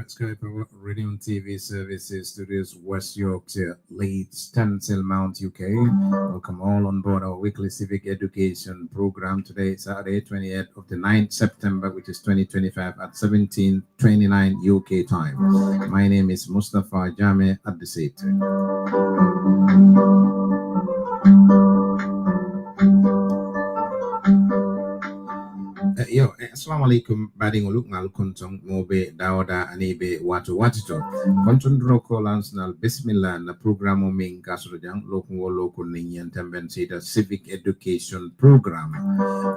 Skype Radio and TV Services Studios, West Yorkshire, Leeds, Tencel Mount, UK. Welcome all on board our weekly civic education program today, Saturday, 28th of the 9th September, which is 2025 at 17:29 UK time. My name is Mustafa Jame at the seat. Yo, assalamu alaikum. Bading uluk ngal kuntong mobe dawda anibe watu watito. Kontun droko lansnal bismillah na programo ming kasudang lokun wolokun ninyan temben sita civic education program.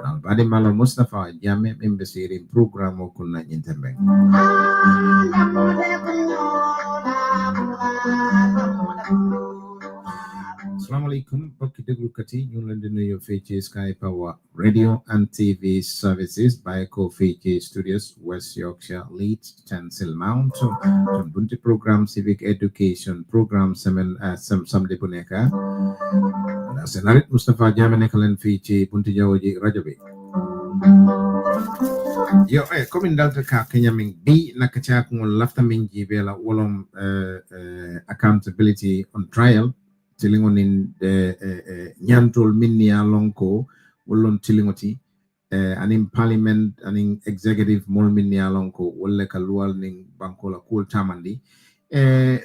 Nal badi malo Mustafa Jame imbesirin programo kunna nyintembeng. Assalamualaikum, bokki deglu kati ñu leen di nuyu fii ci Sky Power Radio and TV Services by Co-Fiji Studios, West Yorkshire, Leeds, Tencel Mount. Ton bunti program civic education program samedi bu nekk. Seen xarit Mustafa Jame nekk leen fii ci bunti jaww ji rajo bi. Yo, comme dalta ka Kenya ming bi nakacha ngol lafta ming jibela wolom accountability on trial. Tilingonin nyantol minnia lonko wolon tilingoti anin parliament anin executive mol minnia lonko wolle kalual ning bankola kul tamandi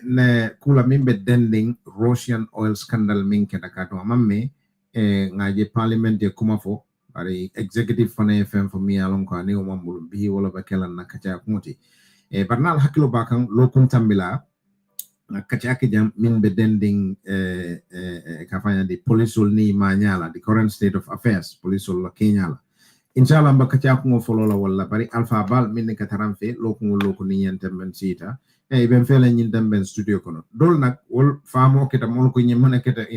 ne kula mimbe dending Russianoil scandal min kedakato amamme ngaje parliament e kumafo bari executive fana FM for mi alonko ani o mambul bi wala bakelan nakacha kumoti barnal hakilo bakan lokun tambila kachake jam min be dending kafanya di policeol ni manyala the current state of affairs policeol Kenya la inshallah ba kachako ngo follow la wala bari alpha bal min ka taramfe lokun ni yentemben sita ben fele nyin demben studio kono dol nak wol famo keta mol ko nyemana keta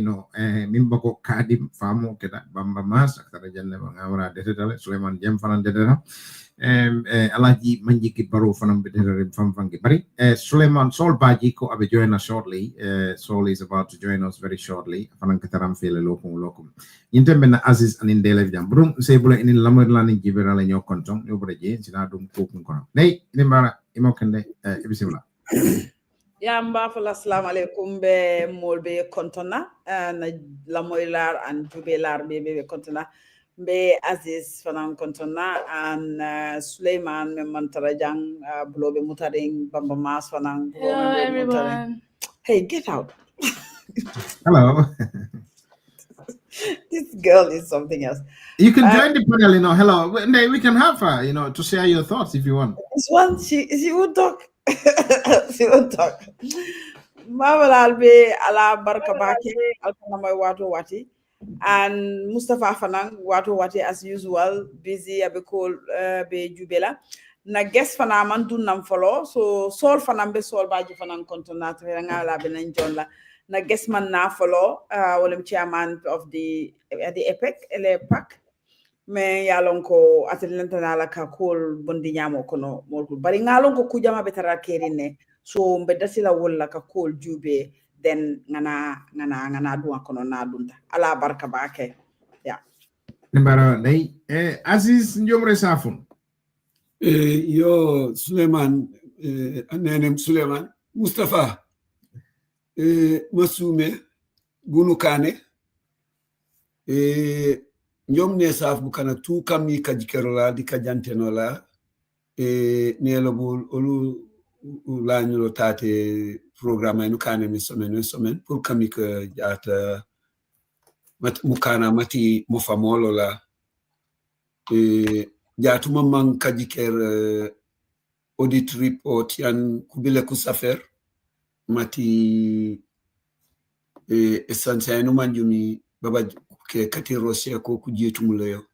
min bako kadim famo keta bamba mas akara janne ba ngawra detale Suleiman Jem fanan detata alaji manjiki baro fanam bedere fam fangi bari Suleiman Sol baji ko abe join us shortly. Sol is about to join us very shortly fanan kataram fele lokum intembe na Aziz anin dele jam brum sebula inin lamar lani jibera la nyokontong yobreje sina dum kokun kono nei nimbara imokende bismillah. Yamba fala assalamu alaikum be molbe kontona na lamoylar and jubelar be kontona be Aziz fanan kontona and Suleiman me mantarajang blobe mutaring bamba mas fanan. Hello everyone. Hey, get out. Hello. This girl is something else. You can join the panel, hello. We can have her, to share your thoughts if you want. This one, she would talk. She would talk. Mabel Albe ala barka baki alkanamay watu wati and Mustafa Fanang watu wati as usual busy abekol be jubela na guest fana man dunam follow so sol fanam be sol baji fanang kontonat nga la benen jonla na guest man na follow wolem chairman of the EPEC ele pack me yalon ko atelenta la ka kol bondi nyamo kono molku bari ngalon ko kujama betara kerine so mbedasila wolla ka kol jube den ngana duwa kono na dunda ala barka bake ya nimbara nei Aziz njomre safun yo Suleiman nenem Suleiman Mustafa masume gunu kane njom ne saf bu kana tu kam yi kajikerola di kajantenola nelo bul olu la nyulo tate programme nu kane mi semaine pour kami ke jata mat mukana mati mofamolo la jatuma man kajiker audit report yan kubile kusafer mati esansayanu manjumi baba ke kati Russia ko kujetumuleyo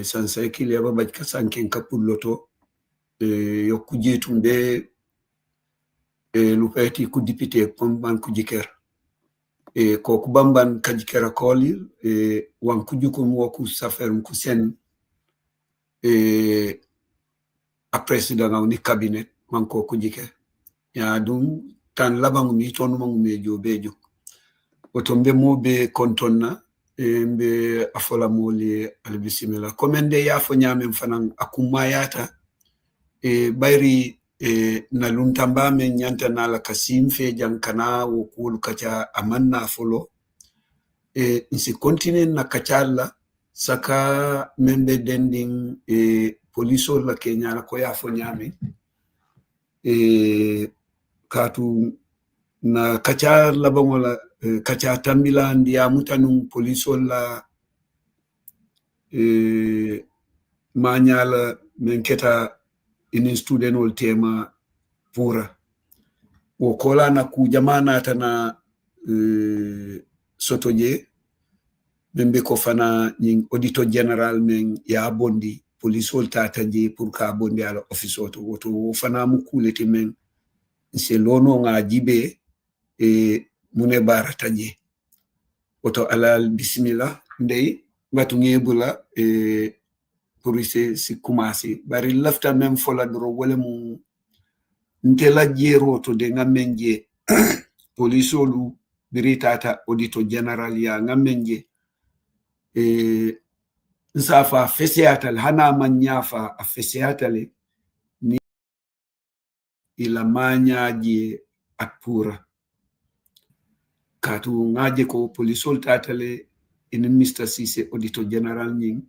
sansay kile baba kasanken kapulloto yo kujetumbe lupeti ku député pomban kujiker ko kubamban kajikera koli wan kujukum woku safer kusen a president ni cabinet manko kujike ya dum tan labangu mi tonu mangu mejo bejo otombe mobe kontonna mbe afola moli albisimila komende ya fo nyame fanan akumayata bayri na luntamba men nyanta na la kasim fe jankana wo kulu kacha amanna folo isi continue na kachala saka membe dending poliso la Kenya la ko ya fo nyame katu na kacha labangola kacha tambila ndia mutanum poliso la manyala menketa inin student ol tema pura wo kola na ku jamana tana sotoje membe ko fana ning auditor general men ya bondi police ol tata je pour ka bondi ala office auto woto fana mu kulete men se lono nga jibe mune barata je woto alal bismillah ndey batu ngebula pour si commencer bari lafta même fola dro wala mu ntela jero to de ngamenje police olu biritata auditor general ya ngamenje nsafa fesiatal hana manyafa a fesiatale ni ila manyaje atpura katu ngaje ko polisol tatale in Mr. Sise auditor general nying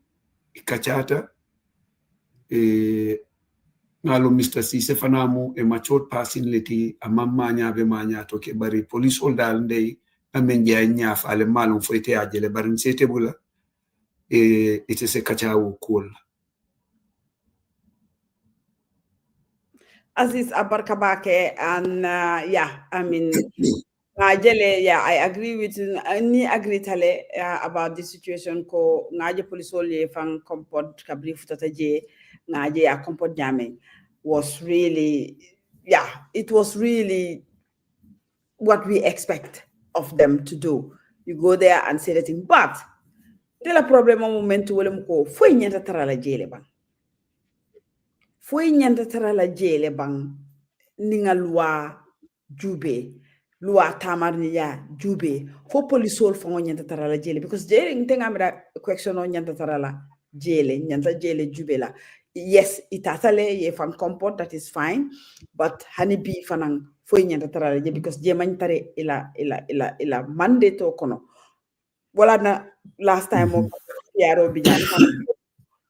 ikachata ngalo Mr. Sise fanamu machot passing leti amamanya be manya to ke bari polisol dal ndey amenje nyafa ale malum foite ajele bari sete bula it is a kachawo cool. Aziz Abarkabake, and yeah, I mean, yeah, I agree with ni agree tale about the situation ko ngaje police ole fang comport kabri futata je ngaje ya comport jame was really, yeah, it was really what we expect of them to do. You go there and say the thing, but the problem moment to wole ko foi nyanta tara la jele bang. Foi nyanta tara la jele bang ninga loi jube loi tamarni ya jube fo polisol fo nyanta tara la jele because jele ntenga mira question on nyanta tara la jele nyanta jele jube la. Yes, itatale ye fan comport, that is fine, but hani bi fanang foi nyanta tara la jele because je mantare ila mandate to kono wala na last time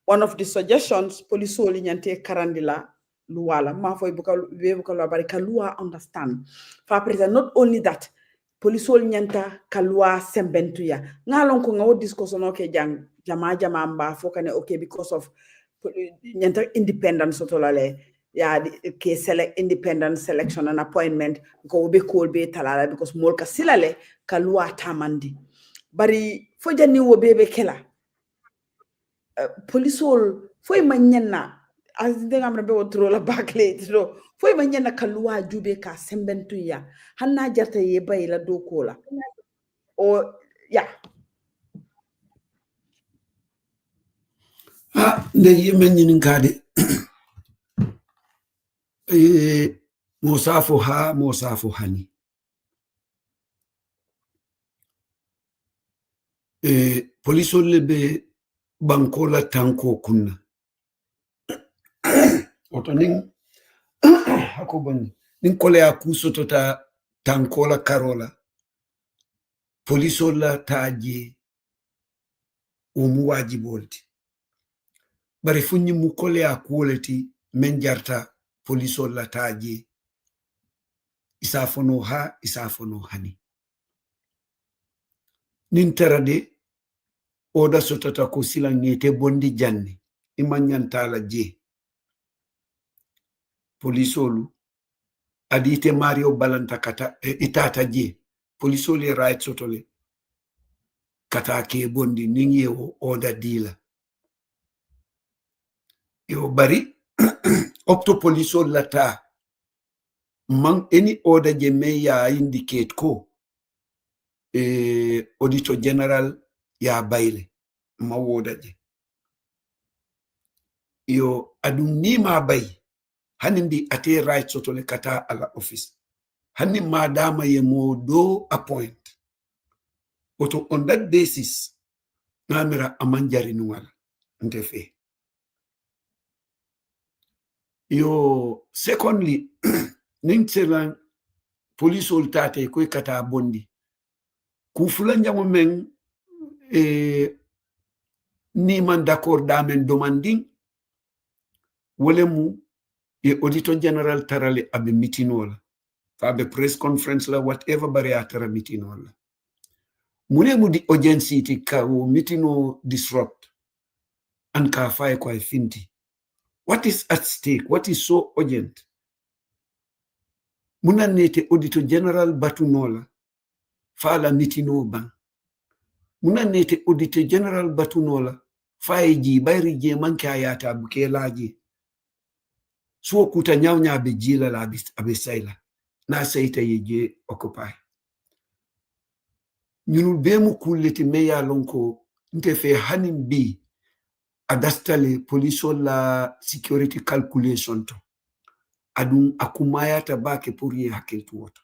one of the suggestions police oli nyante karandila luwala ma foy buka bari ka luwa understand fa present not only that police oli nyanta ka luwa sembentu ya ngalon ko ngawo discussion okay jama mba fo kane okay because of nyanta independence sotolale ya ke select independent selection and appointment ko be call be talala because molka silale ka luwa tamandi bari fo janni wo bebe kela polisol foi manyenna as denga amna be wotro la bakle tro foi manyenna kalwa jube ka sembentu ya hanna jarta ye bay la do kola o ya nde yemen nyin kade mosafo ha mosafo hani polisol lebe bankola tanko kunna otoning hakobani nin kole akuso tota tankola karola polisola taje umu wajibolti bari funyi mu kole akuleti men jarta polisola taje isafono ha isafono hani nin terade oda sotata ko sila ngete bondi janni imanyantala je polisolu adite Mario balanta kata itata je polisolu right sotole kata ke bondi ningi o oda dila yo bari opto polisol lata man any order je me ya indicate ko auditor general ya bayle ma woda je yo adum ni ma bay hanindi ate right sotole kata ala office hani madama ye mo do appoint oto on that basis namira amanjari nuwala ntefe yo secondly ning police ol tate koy kata bondi ku fulanjango men ni man d'accord damen demanding wolemu e auditor general tarale abe mitinola fa be press conference la whatever bari atara mitinola munemu di urgency ti ka wo mitino disrupt and ka fay ko finti what is at stake what is so urgent munanete auditor general batunola fala mitino ban munanete auditor general batunola faiji bayri je manke ayata buke laji so kuta nyawnya be jila la abe sayla na sayta yeje occupy ñunu bemu kulleti meya lonko ntefe hanim bi adastale police la security calculation to adum akumayata bake pour ye hakiltu woto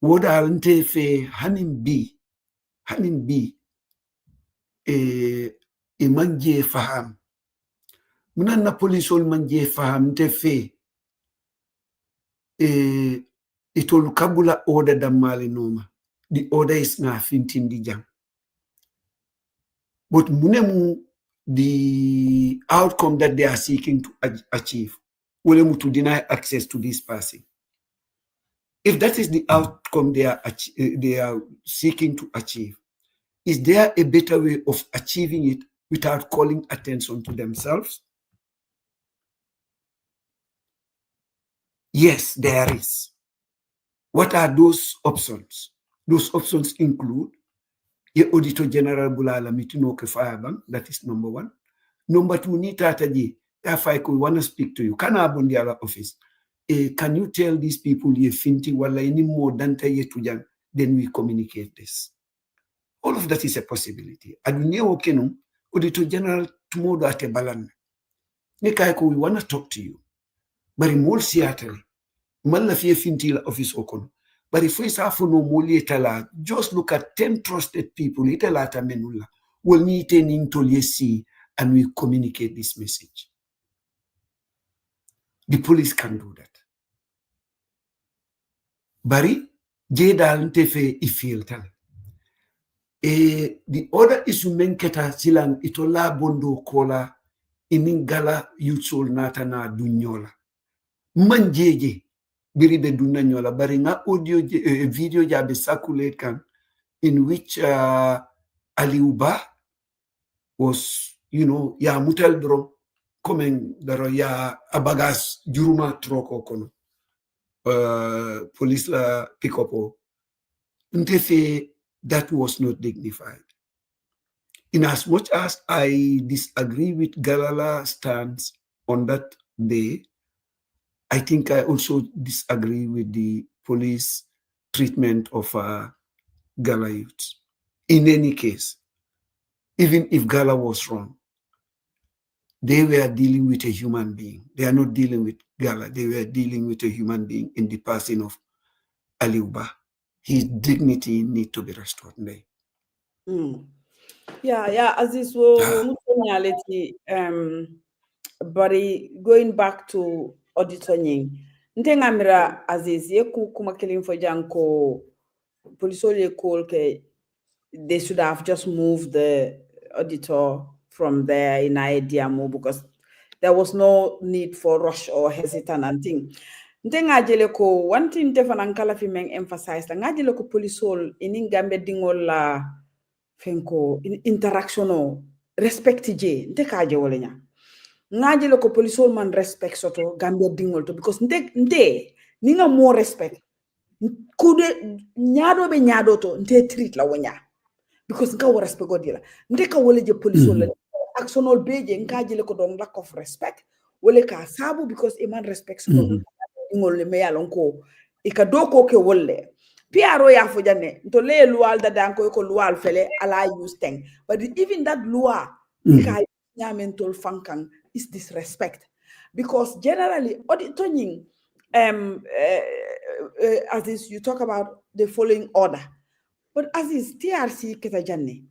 woda ntefe hanim bi manje faham munan na police manje faham ntefe itolu kabula order damale noma the order is na fintindi jam but munemu the outcome that they are seeking to achieve ulemu to deny access to this person if that is the outcome they are seeking to achieve is there a better way of achieving it without calling attention to themselves? Yes, there is. What are those options? Those options include the Auditor General Bulala Mitino Kefayaban, that is number one. Number two, ni tataji, if I could want to speak to you, can I have on the other office? Can you tell these people ye finti wala any more than ye tujan, then we communicate this. All of that is a possibility. Adunia okenu, Auditor General tomorrow ate balan. Nekaiko, we want to talk to you. But in more Seattle, Mala fie finti la office okono. But if we say no moli etala, just look at 10 trusted people, etala ta menula, will need to to see and we communicate this message. The police can do that. Bari, jedal ntefe ifil tal. The other issue menketa silang itola bondo kola iningala yutsol nata na dunyola. Manjeje biribe dunna nyola bari nga audio video jabe circulate kan in which Aliuba was ya mutel dro coming daro ya abagas juruma troko kono police la pick up ntefe that was not dignified. In as much as I disagree with Galala's stance on that day, I think I also disagree with the police treatment of Gala youths. In any case, even if Gala was wrong, they were dealing with a human being. They are not dealing with Gala. They were dealing with a human being in the person of Aliuba. His dignity needs to be restored. Yeah, Aziz, bari going back to auditor nying. Ntenga mira Aziz, yeku kuma killing for janko police call ke they should have just moved the auditor from there in Idiamo because there was no need for rush or hesitant and thing. Ntenga jele ko one thing defan ankala fi meng emphasize nga jele ko police in Gambe dingol la fenko interactional respect je nte ka je wala nya ngaji lo ko police man respect soto Gambia dingol to because nte ni nga more respect kude nyaado be nyaado to nte treat la wonya because nga wo respect godila nte ka wala je police la actionol beje ngaji le ko don lack of respect wala ka sabu because man respect soto dingol le me yalon ko e ka doko ke wolle Piaro ya fo janne to le lual da dan ko lual fele ala use thing but even that loi ka nyamintol fankan is disrespect because generally auditing as is you talk about the following order but as is TRC keta janne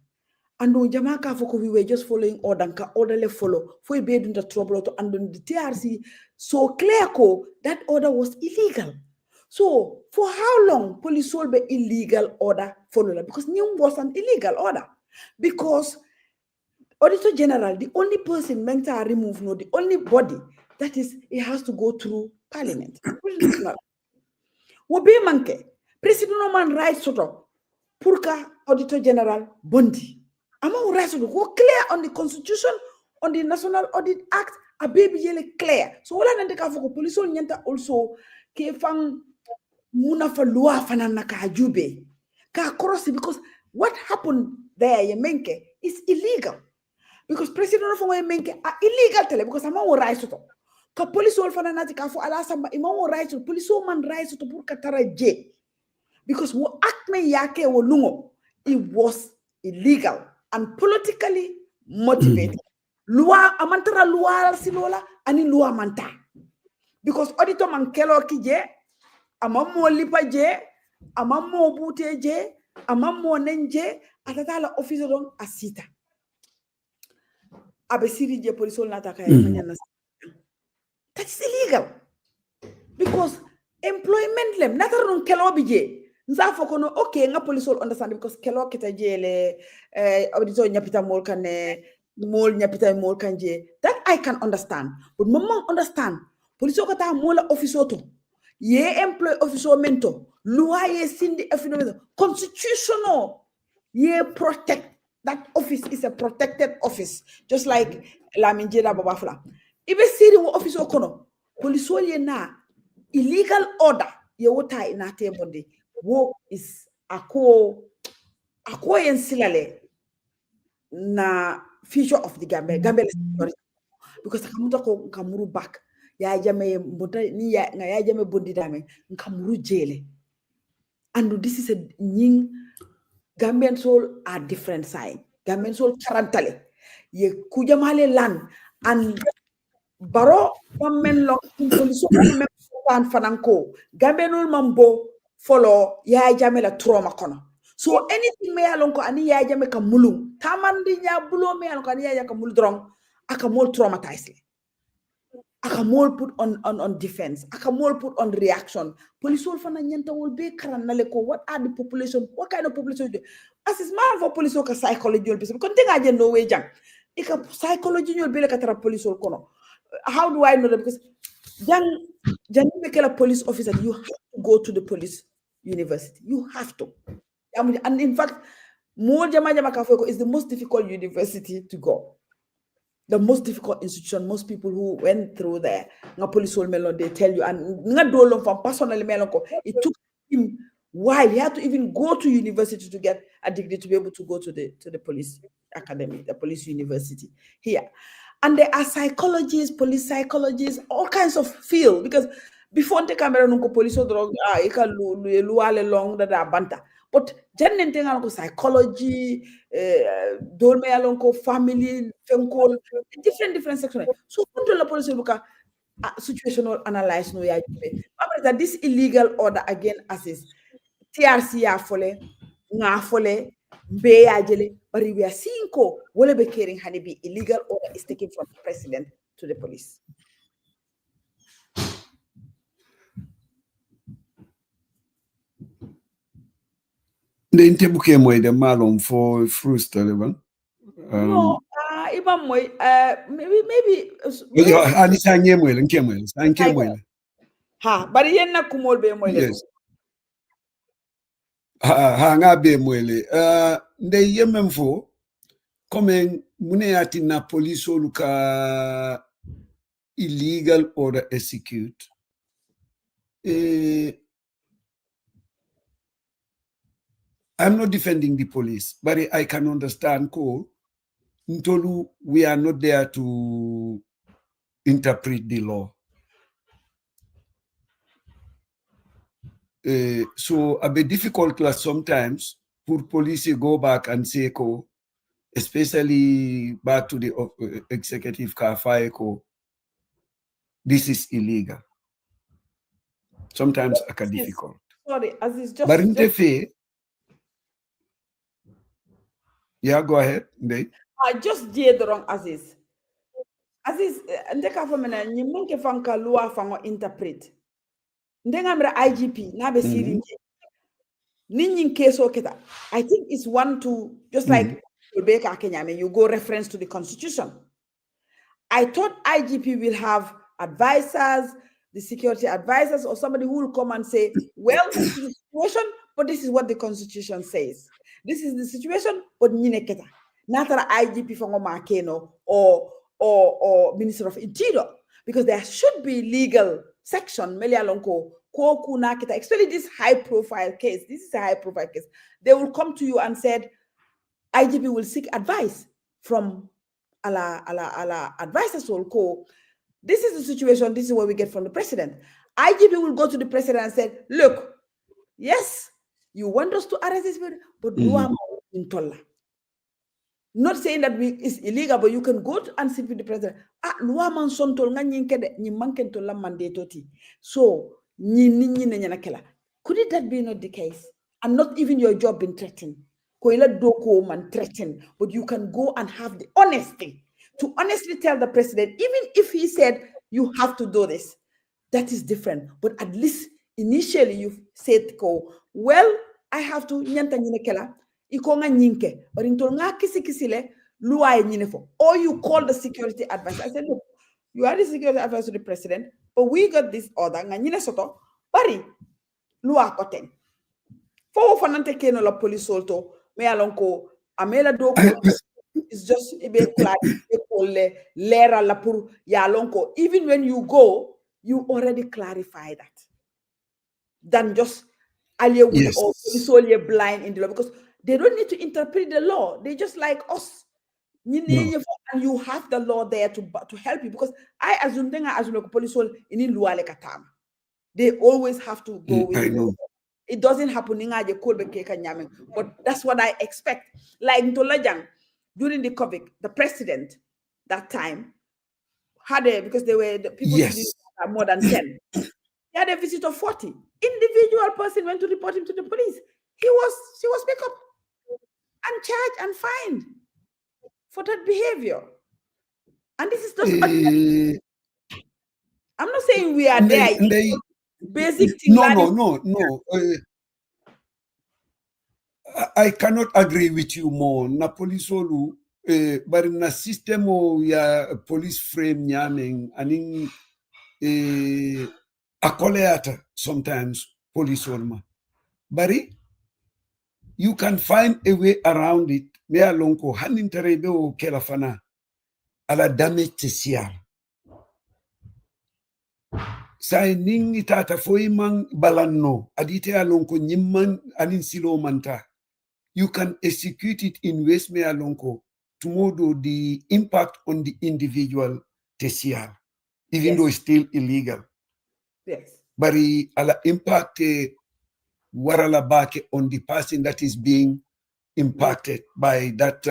and jamaka foko we were just following order ka order le follow for be in the trouble to and the TRC so clear ko that order was illegal. So, for how long police will be illegal order follow? Because new was an illegal order. Because Auditor General, the only person meant to remove, no, the only body that is, it has to go through Parliament. Wobe manke, President man right soto, purka Auditor General Bondi. Among right soto, go clear on the Constitution, on the National Audit Act, a baby yele clear. So wala nandeka foko police also ke fang muna fa loi fanana ka jube ka cross because what happened there yemenke is illegal because president of yemenke are illegal tele because ama wo right to ka police wol fanana ka fo ala samba ima wo right to police man right to pour katara je because wo act me yake wo lungo it was illegal and politically motivated loi amantara loi silola ani loi manta because auditor man kelo kije amamo lipa je amamo bute je amamo nenje atata la officer don asita abesiri je police on nataka that is illegal because employment lem natarun kelo bije nza fokono okay nga police all understand because kelo kita je le auditor nyapita mol kane mol nyapita mol kanje that I can understand but mama understand police ko ta mola officer to ye employ officer mento loi ye sindi constitutional ye protect that office is a protected office just like la minjela babafla ibe siri wo officer kono police ye na illegal order ye wota ina tebonde wo is ako yen silale na future of the Gambia because akamuta ko kamuru back ya jame mbota ni ya jame bondi dame nkamuru jele and this is a nying Gambian soul are different side Gambian soul karantale ye kujamale land and baro men long police men fan fananko Gambianul mambo follow ya jame la trauma kono so anything me alonko ani ya jame kamulu tamandi nya bulo me alonko ani ya kamulu drong akamol traumatized akamol put on defense akamol put on reaction police will fana nyanta will be karanale ko what are the population what kind of population as is man for police ka psychology will be because tinga je no way jang ika psychology will be like a police will kono how do I know that because jang make a police officer you have to go to the police university you have to and in fact more jama kafeko is the most difficult university to go. The most difficult institution, most people who went through there, police melon, they tell you, and from personally it took him while he had to even go to university to get a degree to be able to go to the police academy, the police university here. And there are psychologists, police psychologists, all kinds of field because before the camera police long that banta. But generally, psychology, family, different sections. So, the police look at situational analysis. No, that this illegal order again as is TRC afole, ngafole, be ajele, but we are seeing ko wole be caring be illegal order is taken from the president to the police. The interbuke moy de malum for fruits taliban. No, even moy maybe ani sanye moy nke moy sanke moy ha bari yenna kumol be moy le ha nga be moy le nde yemem fo comment muneati na police luka illegal order execute. I'm not defending the police, but I can understand ko Ntolu, we are not there to interpret the law. So a bit difficult class sometimes for police go back and say ko, especially back to the executive car fire ko, this is illegal. Sometimes it's difficult. Sorry, Aziz, just... But in the fair, yeah, go ahead. I just did the wrong Aziz. Aziz, ndeka famena ni munke fanka loi fango interpret. Ndenga mra IGP na be siri ninyin keso keta. I think it's one to just like Rebecca Kenyame, you go reference to the constitution. I thought IGP will have advisors, the security advisors, or somebody who will come and say, well, this is the situation, but this is what the constitution says. This is the situation, but nyine keta. Not an IGP from Makeno or Minister of Interior, because there should be legal section, Melialonko, Koku Nakita, especially this high-profile case. This is a high-profile case. They will come to you and said, IGP will seek advice from ala advisors will call. This is the situation. This is what we get from the president. IGP will go to the president and say, look, yes, you want us to arrest this person, but not saying that it's illegal, but you can go and sit with the president. So, could it that be not the case? And not even your job being threatened. But you can go and have the honesty to honestly tell the president, even if he said you have to do this, that is different. But at least initially you said, well, I have to ikonga nyinke but intolnga kisile luwa nyinefo, or you call the security advisor. I said, look, you are the security advisor to the president, but we got this order nga nyine soto bari luwa koten fo fanante keno la police solto me alonko amela do it's just ibe lera la pour ya lonko. Even when you go, you already clarify that than just aliye with or solely blind in the law, because they don't need to interpret the law. They just like us. And you have the law there to help you, because I assume police in luale katama. They always have to go with the law. It doesn't happen, but that's what I expect. Like Ntolajang, during the COVID, the president that time had because they were the people more than 10. He had a visit of 40. Individual person went to report him to the police. She was picked up and charged and fined for that behavior. And this is just I'm not saying we are there. Basic thing. No. I cannot agree with you more. Na police olu, but na system ya police frame nyaming aning akoleata sometimes police olma. Bari you can find a way around it. Me alonko hanin terebe o kelafana ala damage tesial. Sai ning itata foimang balanno adite alonko nyimman anin silo manta. You can execute it in ways me alonko tomorrow the impact on the individual tesial, even though it's still illegal. Yes. But ala impact warala back on the person that is being impacted by that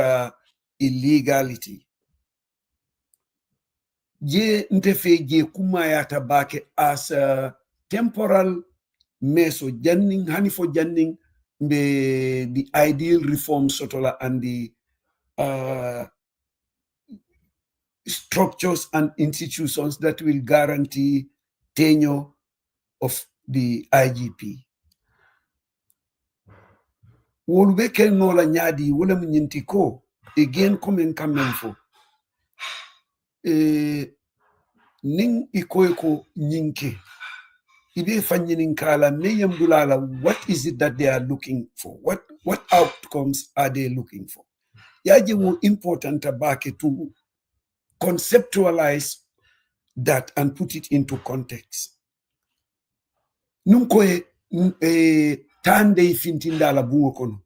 illegality. Je ntefe je kumayata back as a temporal meso janning hanifo janning the ideal reform sotola and the structures and institutions that will guarantee tenure of the IGP. Wolbeke no la nyadi wala mnyintiko again komen kamenfo ning ikoeko nyinke ibe fanyinin kala neyam dulala. What is it that they are looking for? What outcomes are they looking for? yaje wo important back to conceptualize that and put it into context. Nunko tande fintinda la bungo kono.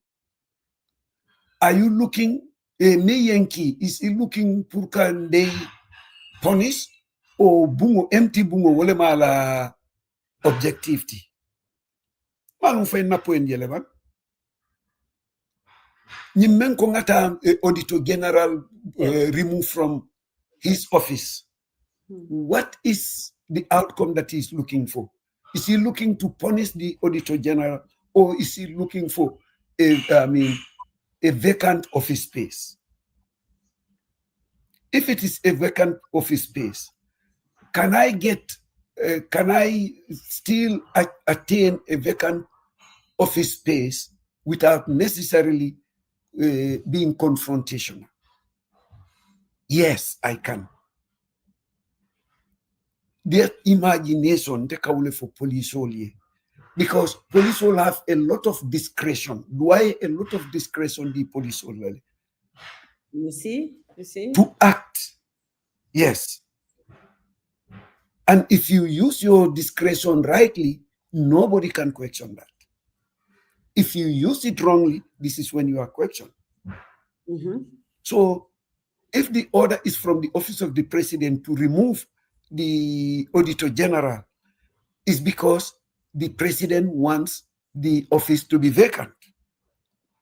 Are you looking me Yankee is he looking pour can they punish or bungo empty bungo wole mala objectivity? Manu fe na point yele ban. Nyimmen ko ngata auditor general removed from his office. What is the outcome that he's looking for? Is he looking to punish the auditor general, or is he looking for a vacant office space? If it is a vacant office space, can I still attain a vacant office space without necessarily being confrontational? Yes, I can. Their imagination, they can for police only. Because police will have a lot of discretion. Why a lot of discretion the police only? You see? To act. Yes. And if you use your discretion rightly, nobody can question that. If you use it wrongly, this is when you are questioned. So if the order is from the office of the president to remove the auditor general, is because the president wants the office to be vacant,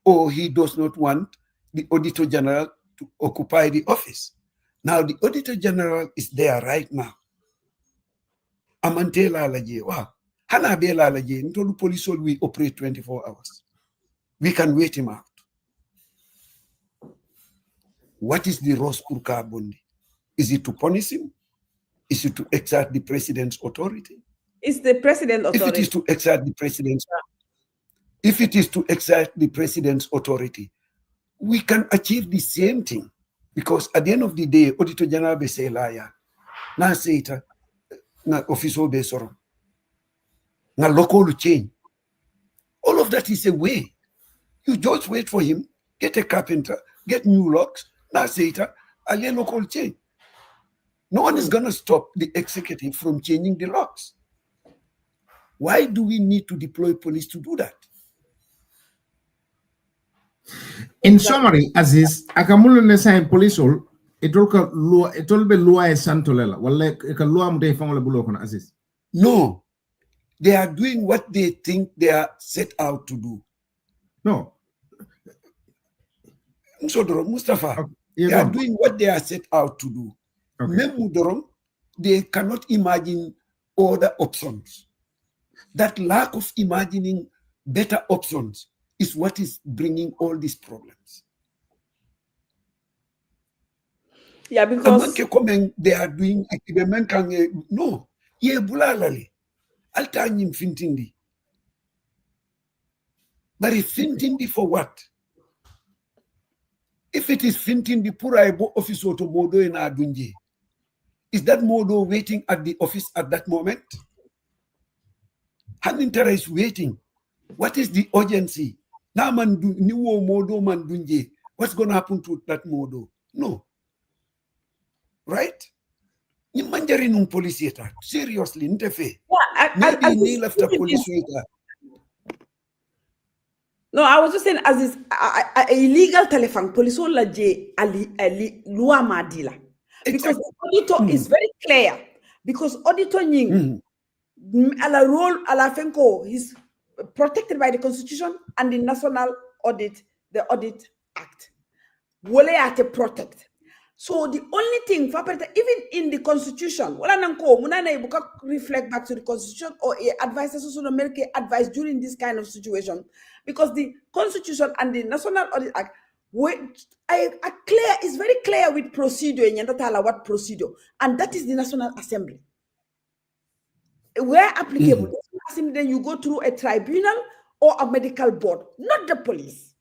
or he does not want the auditor general to occupy the office. Now the auditor general is there right now. Amante la laje, wow. Hana be la laje, ntolu police we operate 24 hours. We can wait him out. What is the Ross Kurka Bondi? Is it to punish him? Is it to exert the president's authority? It's the president's authority. If it is to exert the president's authority, we can achieve the same thing. Because at the end of the day, Auditor General be say liar. Na say it, na official be soro. Na local change. All of that is a way. You just wait for him, get a carpenter, get new locks, na say it, a local change. No one is going to stop the executive from changing the locks. Why do we need to deploy police to do that? In summary, Aziz, akamulu nesa in police all, it will be lua e santolela. Wale eka lua mde fangola bulo kono Aziz. No, they are doing what they think they are set out to do. No. Mustafa, they are doing what they are set out to do. Okay. They cannot imagine other options. That lack of imagining better options is what is bringing all these problems. Yeah, because they are doing no. Ye bulalale. Altanyim fintindi. But it's fintindi for what? If it is fintindi pura ebo office auto modo in adunje, is that modo waiting at the office at that moment? Haninter is waiting. What is the urgency? Now man do niwo modo man dunje. What's going to happen to that modo? No. Right? Ni manjari nung police yeta. Seriously, ntefe. Maybe ni left a police yeta. No, I was just saying, as is illegal telephone, police will laje ali lua madila. Because the auditor is very clear. Because auditor nying ala role ala fenko, he's protected by the Constitution and the National Audit, the Audit Act. Wole ate protect. So the only thing, even in the Constitution, wala nanko munana ibuka reflect back to the Constitution or advisors also make advice during this kind of situation, because the Constitution and the National Audit Act is very clear with procedure and what procedure, and that is the National Assembly. Where applicable, then you go through a tribunal or a medical board, not the police.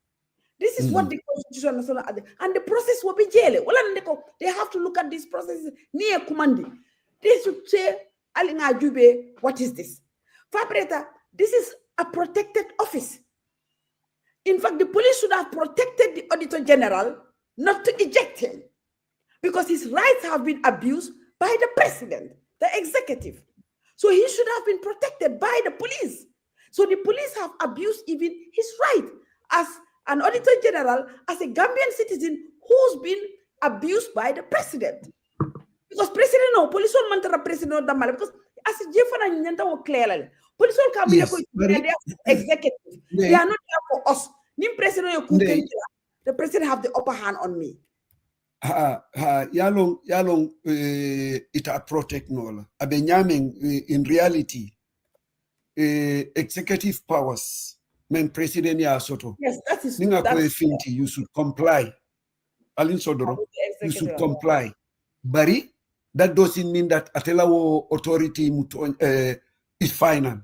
This is what the Constitution and the process will be jail. They have to look at this process near commanding. They should say, Alina Jube, what is this? Fabreta, this is a protected office. In fact, the police should have protected the Auditor General not to eject him, because his rights have been abused by the president, the executive. So he should have been protected by the police. So the police have abused even his right as an auditor general, as a Gambian citizen who's been abused by the president. Because president no, police will mantara president damale because as a jefana nyanta wo clear. Police will come Yes, in executive. They are not there for us. Nim president yo the president have the upper hand on me. Yalong ita protect nola. Abe nyaming in reality executive powers men president ya soto. Yes, that is Ninga kwe finti, you should comply. Alin Sodoro, you should comply. Bari, that doesn't mean that Atelawo authority is final.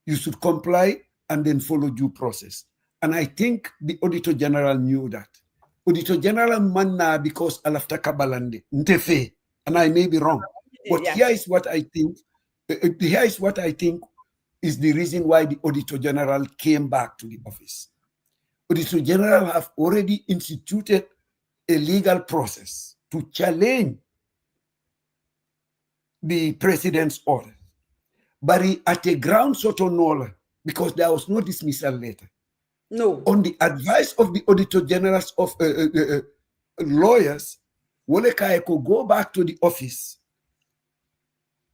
You should comply and then follow due process. And I think the Auditor General knew that. Auditor General manna because alafta kabalande ntefe, and I may be wrong. But here is what I think. Here is what I think is the reason why the Auditor General came back to the office. Auditor General have already instituted a legal process to challenge the president's order. But at a ground sort of knowledge, because there was no dismissal letter. No. On the advice of the Auditor General's of lawyers, Woleka could go back to the office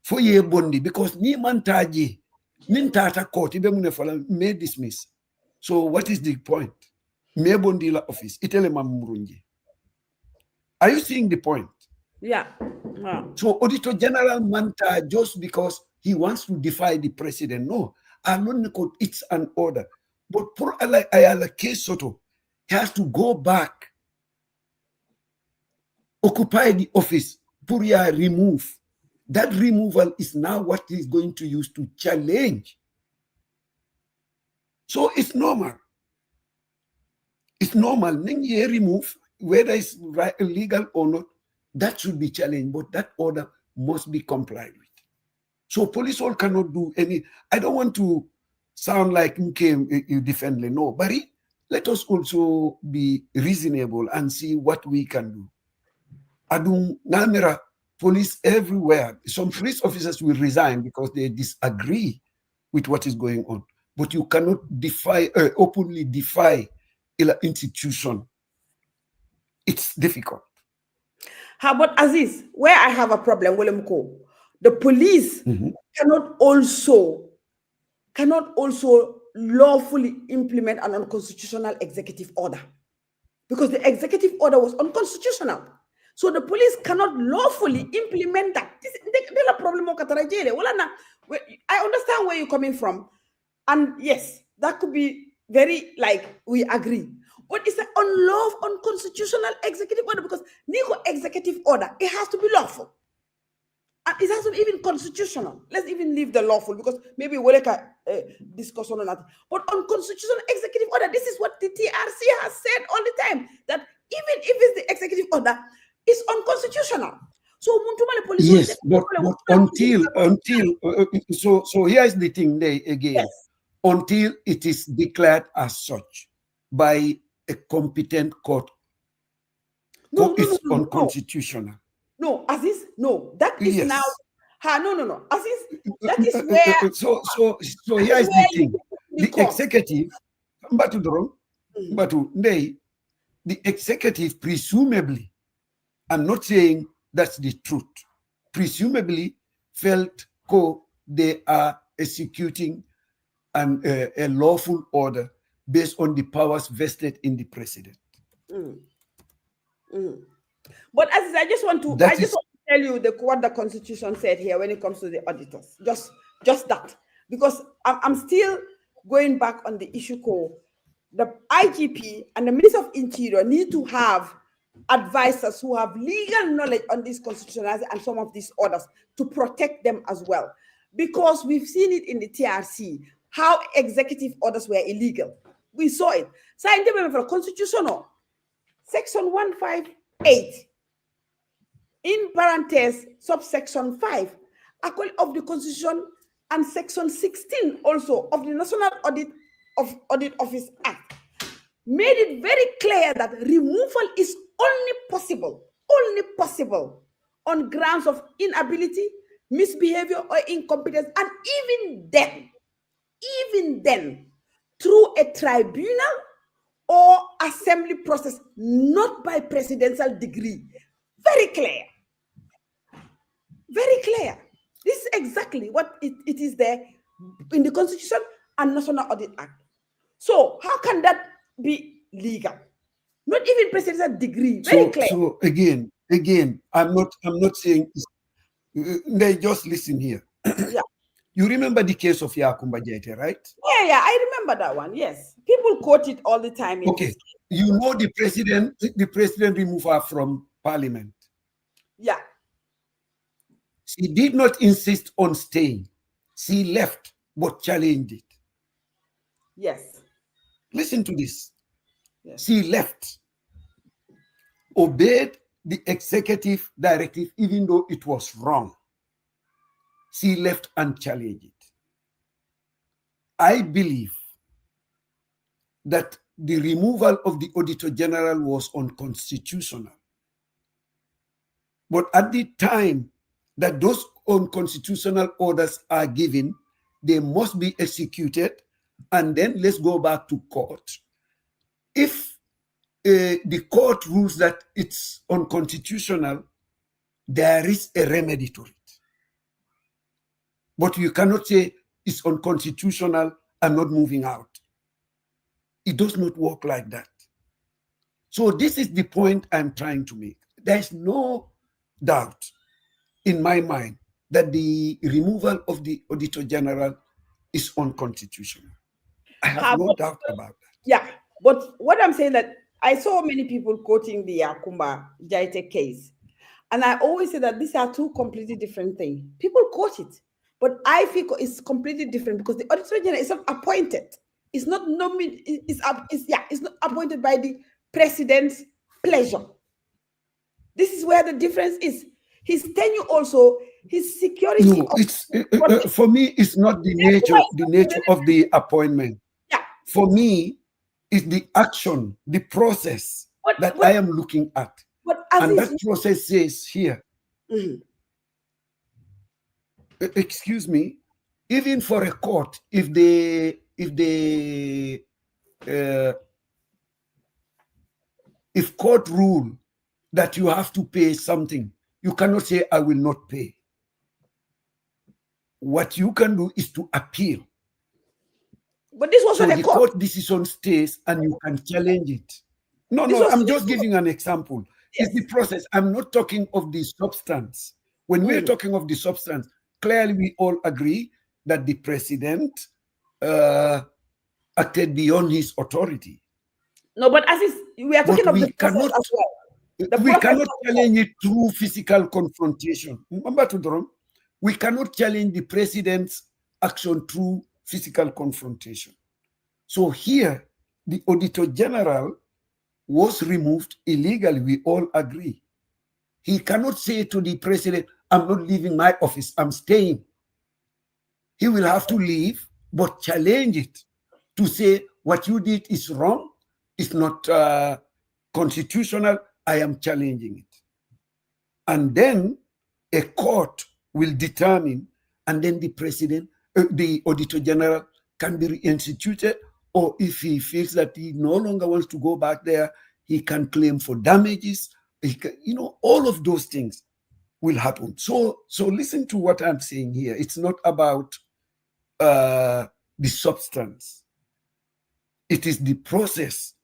for ye bondi because ni mantaji nintata court may dismiss. So what is the point? Me bondi la office itele mamurunji. Are you seeing the point? Yeah. Wow. So Auditor General manta just because he wants to defy the president. No, it's an order. But for Ayala case Soto, he has to go back, occupy the office, Puria remove. That removal is now what he's going to use to challenge. So it's normal. It's normal. Ningi remove, whether it's illegal or not, that should be challenged, but that order must be complied with. So police all cannot do any. I don't want to sound like you defend no, but let us also be reasonable and see what we can do. Adung Namira, police everywhere. Some police officers will resign because they disagree with what is going on. But you cannot openly defy an institution. It's difficult. How about Aziz? Where I have a problem, the police cannot also lawfully implement an unconstitutional executive order because the executive order was unconstitutional. So the police cannot lawfully implement that. This is a problem. I understand where you're coming from. And yes, that could be very, we agree. But it's an unconstitutional executive order because Nico executive order, it has to be lawful. And it has to be even constitutional. Let's even leave the lawful because maybe we'll discuss on that. But unconstitutional executive order, this is what the TRC has said all the time, that even if it's the executive order, it's unconstitutional. So yes, but until so here's the thing there again. Yes. Until it is declared as such by a competent court, it's unconstitutional. No, Aziz, no. That is now. No. Aziz, that is where. So here is the thing. The executive, the executive presumably, I'm not saying that's the truth, presumably felt they are executing a lawful order based on the powers vested in the president. But as I just want to tell you what the Constitution said here when it comes to the auditors. Just that. Because I'm still going back on the issue the IGP and the Minister of Interior need to have advisors who have legal knowledge on this constitutionality and some of these orders to protect them as well. Because we've seen it in the TRC, how executive orders were illegal. We saw it. So in the constitutional, section 158, in parentheses, subsection 5, of the Constitution, and section 16 also of the National Audit Office Act, made it very clear that removal is only possible on grounds of inability, misbehavior, or incompetence, and even then, through a tribunal or assembly process, not by presidential decree. Very clear. Very clear. This is exactly what it is there in the Constitution and National Audit Act. So how can that be legal? Not even presidential degree. Very clear. So again, I'm not saying. They just listen here. Yeah. You remember the case of Yakumba Jaite, right? Yeah, I remember that one. Yes, people quote it all the time. Okay, you know the president removed her from parliament. Yeah. She did not insist on staying. She left, but challenged it. Yes. Listen to this. Yes. She left, obeyed the executive directive, even though it was wrong. She left and challenged it. I believe that the removal of the Auditor General was unconstitutional. But at the time that those unconstitutional orders are given, they must be executed, and then let's go back to court. If the court rules that it's unconstitutional, there is a remedy to it. But you cannot say it's unconstitutional and not moving out. It does not work like that. So this is the point I'm trying to make. There's no doubt in my mind that the removal of the Auditor General is unconstitutional. I have no doubt about that. Yeah, but what I'm saying that I saw many people quoting the Yakumba Jaite case, and I always say that these are two completely different things. People quote it, but I think it's completely different because the Auditor General is not appointed. It's not nominated. It's not appointed by the president's pleasure. This is where the difference is. His tenure also, his security. No, it's for me. It's not the nature of the appointment. Yeah. For me, it's the action, the process that I am looking at, and that process says here. Excuse me. Even for a court, if court rule that you have to pay something, you cannot say, I will not pay. What you can do is to appeal. But this was so not the a court decision stays and you can challenge it. No, I'm just giving an example. Yes. It's the process. I'm not talking of the substance. When we're talking of the substance, clearly we all agree that the president acted beyond his authority. No, but we are talking of the process as well. We cannot challenge it through physical confrontation. Remember to drum, we cannot challenge the president's action through physical confrontation. So here, the Auditor General was removed illegally. We all agree. He cannot say to the president, I'm not leaving my office, I'm staying. He will have to leave, but challenge it to say what you did is wrong, it's not constitutional, I am challenging it. And then a court will determine, and then the president, the Auditor General can be reinstituted, or if he feels that he no longer wants to go back there, he can claim for damages. He can, all of those things will happen. So listen to what I'm saying here. It's not about the substance. It is the process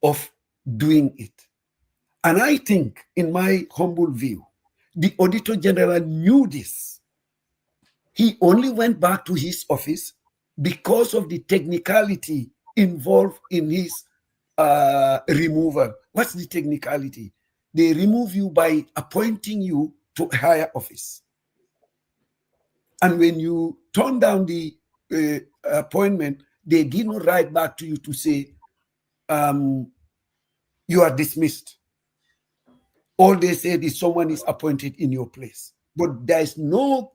of doing it. And I think, in my humble view, the Auditor General knew this. He only went back to his office because of the technicality involved in his removal. What's the technicality? They remove you by appointing you to a higher office. And when you turn down the appointment, they did not write back to you to say, you are dismissed. All they said is someone is appointed in your place. But there is no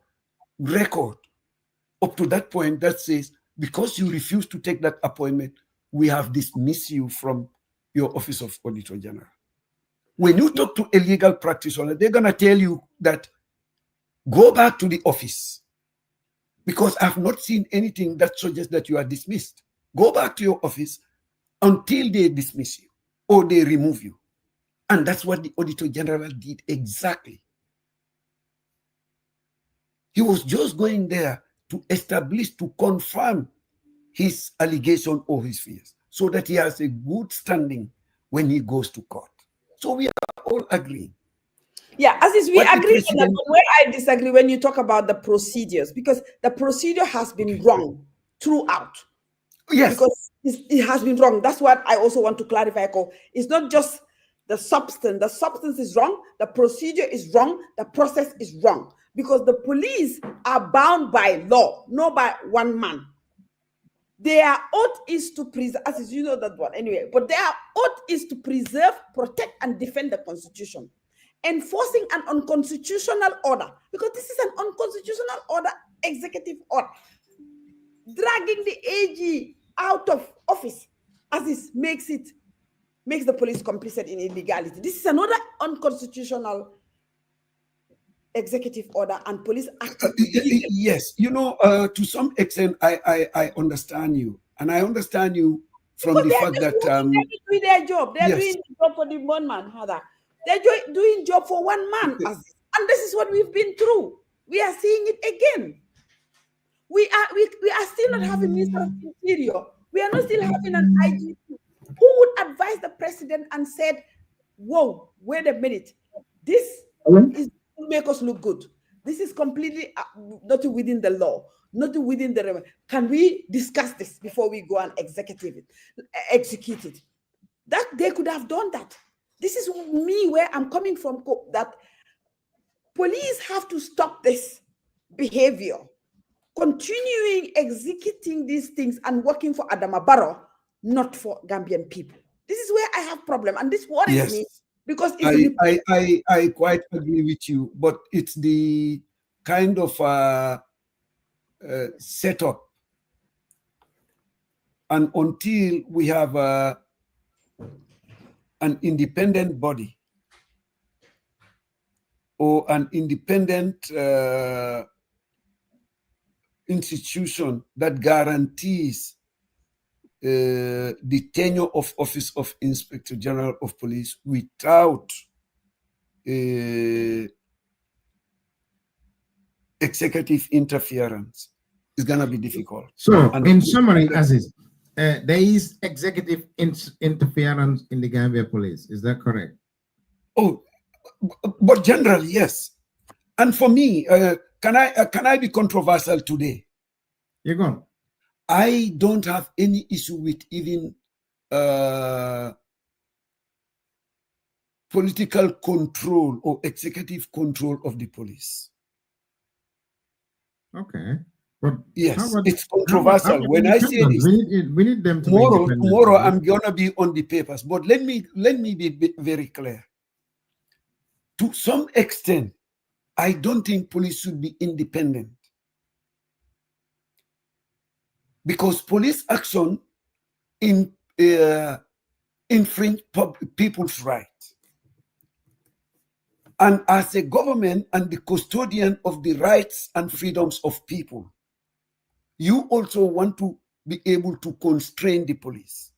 record up to that point that says, because you refuse to take that appointment, we have dismissed you from your office of Auditor General. When you talk to a legal practitioner, they're going to tell you that go back to the office because I've not seen anything that suggests that you are dismissed. Go back to your office until they dismiss you or they remove you. And that's what the Auditor General did exactly. He was just going there to establish, to confirm his allegation or his fears so that he has a good standing when he goes to court. So we are all agreeing. Yeah, as is we agree, but where I disagree when you talk about the procedures, because the procedure has been wrong throughout. Yes. Because it has been wrong. That's what I also want to clarify. It's not just the substance. The substance is wrong. The procedure is wrong. The process is wrong. Because the police are bound by law, not by one man. Their oath is to preserve, as you know that one anyway, but their oath is to preserve, protect, and defend the Constitution. Enforcing an unconstitutional order, because this is an unconstitutional order, executive order. Dragging the AG out of office, as this makes the police complicit in illegality. This is another unconstitutional executive order and police act. Yes, you know, to some extent, I understand you, and I understand you from the fact that they're doing their job. They're doing the job for the one man. They're doing job for one man, and this is what we've been through. We are seeing it again. We are still not having Minister of Interior. We are not still having an IGP who would advise the president and said, "Whoa, wait a minute, this is to make us look good. This is completely not within the law, not within the. Can we discuss this before we go and execute it?" That they could have done that. This is me where I'm coming from. That police have to stop this behavior. Continuing executing these things and working for Adama Barrow, not for Gambian people. This is where I have problem, and this worries me because I quite agree with you, but it's the kind of setup, and until we have an independent body or an independent institution that guarantees the tenure of office of Inspector General of Police without executive interference is going to be difficult. So, in summary, Aziz, there is executive interference in the Gambia Police. Is that correct? Oh, but generally, yes. And for me, can I be controversial today? You're gone. I don't have any issue with even political control or executive control of the police. Okay. But yes, it's controversial. When I say this, we need them to tomorrow I'm gonna be on the papers. But let me be very clear. To some extent, I don't think police should be independent. Because police action infringe people's rights. And as a government and the custodian of the rights and freedoms of people, you also want to be able to constrain the police.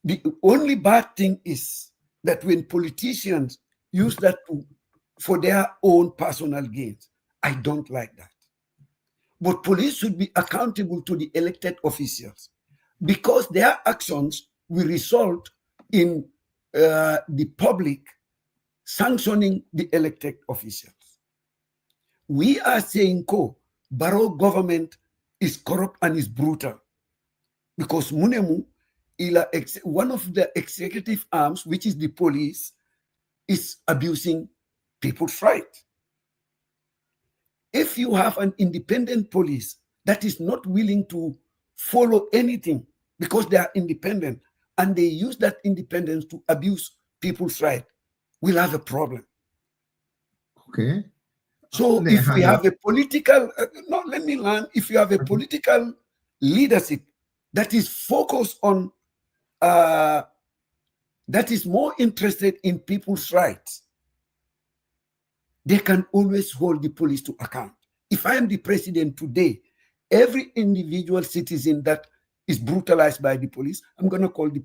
The only bad thing is that when politicians use that for their own personal gains, I don't like that. But police should be accountable to the elected officials because their actions will result in the public sanctioning the elected officials. We are saying, Barrow government is corrupt and is brutal because Munemu, one of the executive arms, which is the police, is abusing people's rights. If you have an independent police that is not willing to follow anything because they are independent and they use that independence to abuse people's rights, we'll have a problem. Okay. So if we have a political, let me learn, if you have a political leadership that is focused on that is more interested in people's rights, they can always hold the police to account. If I am the president today, every individual citizen that is brutalized by the police, I'm going to call the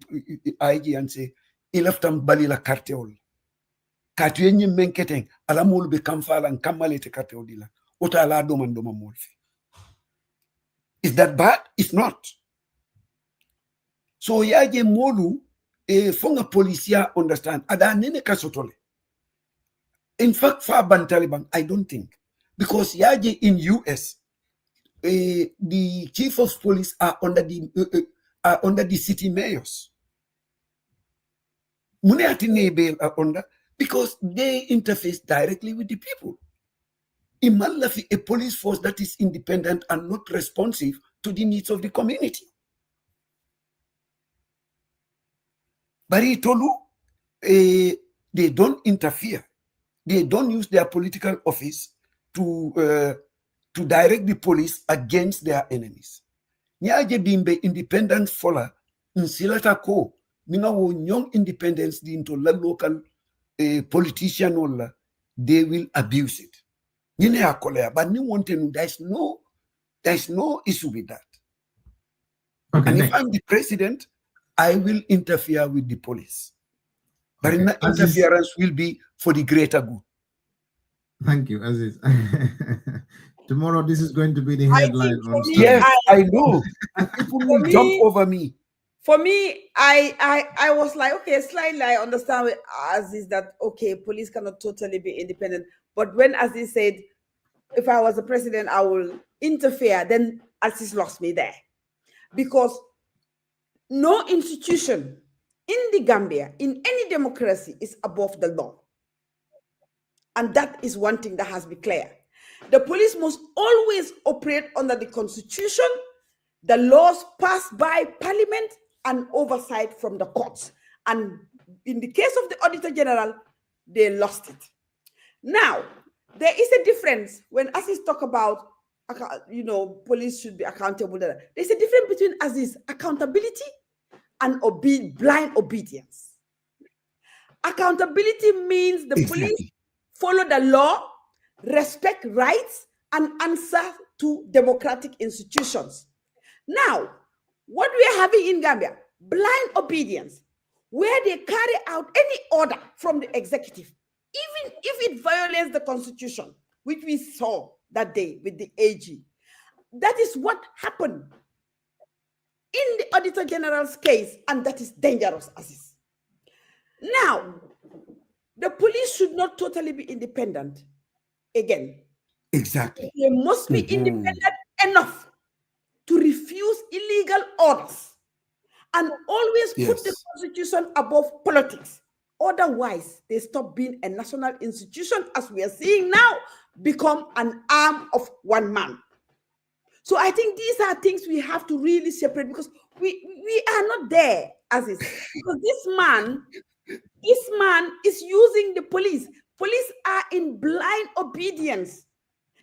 IG and say, ilaftam balila cartel. Katuenye menketeng, alamul be kamfala and kamalete cartel dila. Ota ala domandoma molfi. Is that bad? It's not. So yaje molu, fonga policia understand. Ada nene kasotole. In fact, far ban Taliban, I don't think. Because yaje in US, the chief of police are under the city mayors. Muneati Nebel are under because they interface directly with the people. Imalafi, a police force that is independent and not responsive to the needs of the community. Baritolu, they don't interfere. They don't use their political office to direct the police against their enemies. Nyaje bimbe independent fola nsilata ko mina wo young independence into la local politician or they will abuse it. Nine akolea, but there's no issue with that. Okay, and if I'm the president, I will interfere with the police. But interference will be for the greater good. Thank you, Aziz. Tomorrow, this is going to be the headline. Yes, I know. And people will jump over me. For me, I was like, okay, slightly I understand with Aziz that, okay, police cannot totally be independent. But when Aziz said, if I was the president, I will interfere, then Aziz lost me there. Because no institution in the Gambia, in any democracy, is above the law. And that is one thing that has been clear. The police must always operate under the constitution, the laws passed by parliament, and oversight from the courts. And in the case of the Auditor General, they lost it. Now, there is a difference when Aziz talk about, police should be accountable. There's a difference between Aziz accountability and blind obedience. Accountability means the police follow the law, respect rights, and answer to democratic institutions. Now, what we are having in Gambia, blind obedience, where they carry out any order from the executive, even if it violates the constitution, which we saw that day with the AG. That is what happened in the Auditor General's case, and that is dangerous, Aziz. Now, the police should not totally be independent. Again, exactly. They must be independent enough to refuse illegal orders and always put the constitution above politics. Otherwise, they stop being a national institution, as we are seeing now, become an arm of one man. So I think these are things we have to really separate, because we are not there, Aziz. Because this man is using the police. Police are in blind obedience.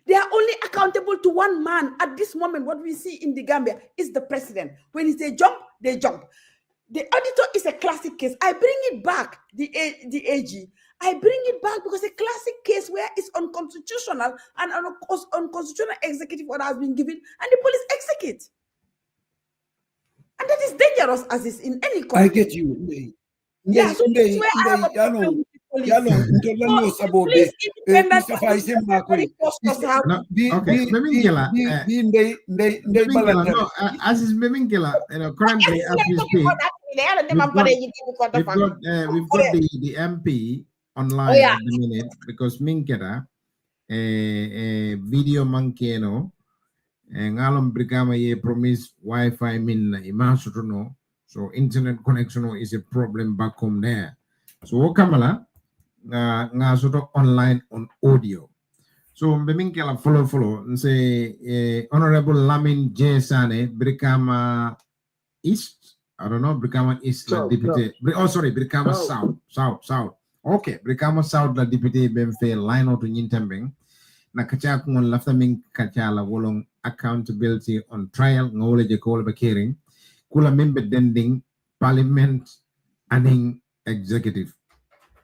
They are only accountable to one man at this moment. What we see in the Gambia is the president. When he say jump, they jump. The auditor is a classic case. I bring it back, the AG. I bring it back because a classic case where it's unconstitutional and unconstitutional executive order has been given and the police execute. And that is dangerous, as is in any country. I get you. Yeah, so this is where I have a problem with the police. Currently, as we speak, we've got the MP online at the minute, because Minkera, video mankieno, ngalom brigama ye promise Wi-Fi min imasutuno. So internet connection is a problem back home there. So Kamala nga sort of online on audio. So mbeminkela follow and say Honorable Lamin J Sane Brikama East. I don't know, Brikama East deputy. Oh sorry, Brikama South. Okay, Brikama South la deputy Bemfe line out in Yintembing. Na kacha kung lafta ming kacha la wolong accountability on trial ngole je call ba hearing. Kula member dending parliament aning executive.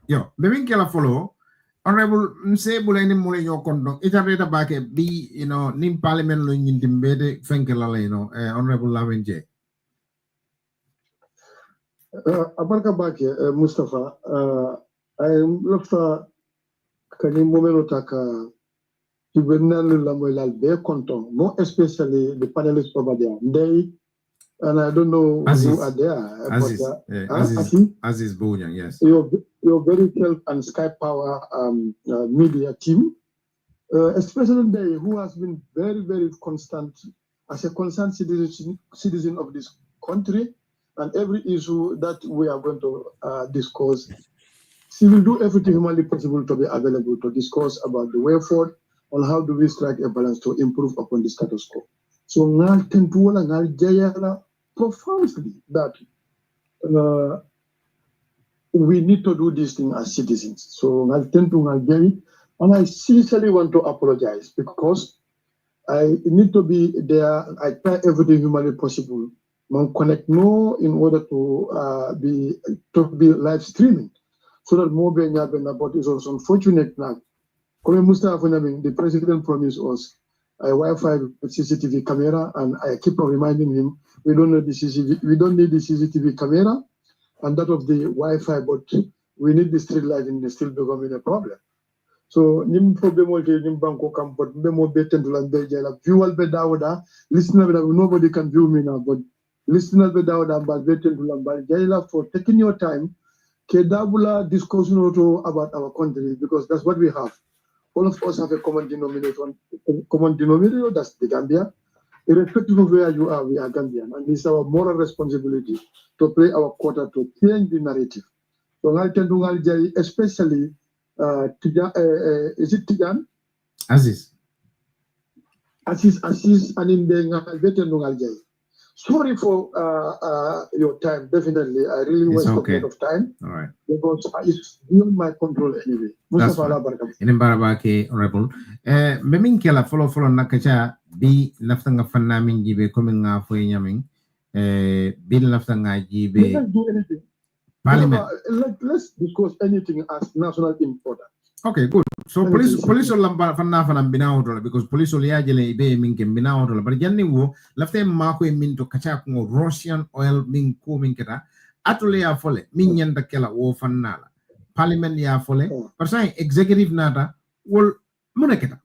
Yo, maybe kela follow. Honorable Mse Bulani Mule yo kondo. Ita reta back be, nim parliament lo nyintimbede fenkela Honorable Lavenje. Abarka bake Mustafa, I look for kanim momento taka Juvenal Lamoilal be konton, more especially the panelists over there. They and I don't know Aziz. who are there. Aziz Bojang, yes. Your very self and Sky Power media team, especially they who has been very, very constant as a concerned citizen of this country, and every issue that we are going to discuss, she will do everything humanly possible to be available to discuss about the way forward on how do we strike a balance to improve upon the status quo. So ngal tentuola ngal jayala profoundly that we need to do this thing as citizens. So ngal tentu ngal jay, and I sincerely want to apologize because I need to be there. I try everything humanly possible. Man connect no in order to be live streaming so that more being happened. But it's also unfortunate now. The president promised us a Wi-Fi with CCTV camera, and I keep on reminding him we don't need the CCTV camera and that of the Wi-Fi, but we need the street lighting. Is still becoming a problem. So nim problem wolte nim banko kam, but memo betendulan bejela viewer be dawda listener nobody can view me now, but listener be dawda bal betendulan bal jela for taking your time kedabula discussion about our country, because that's what we have. All of us have a common denominator, that's the Gambia. Irrespective of where you are, we are Gambian, and it's our moral responsibility to play our quota to change the narrative. So especially is it Tijan? Aziz, and in the sorry for your time. Definitely, I really wasted a lot of time. All right. Because it's beyond my control anyway. That's fine. In Barabake, Honorable. Meming Kela follow Nakacha be Naftanga Fanaming Gibe coming out for Yamming. Bill Naftanga Gibe. Let's do anything. Parliament. Let's discuss anything as national importance. Okay, good. So police will fan bina because police will yajele be minke bina but janni wo lafte mako min to kacha ko Russian oil min ko min keta atule ya fole min nyanda kela wo fannala parliament ya fole par sa executive nata wol muneketa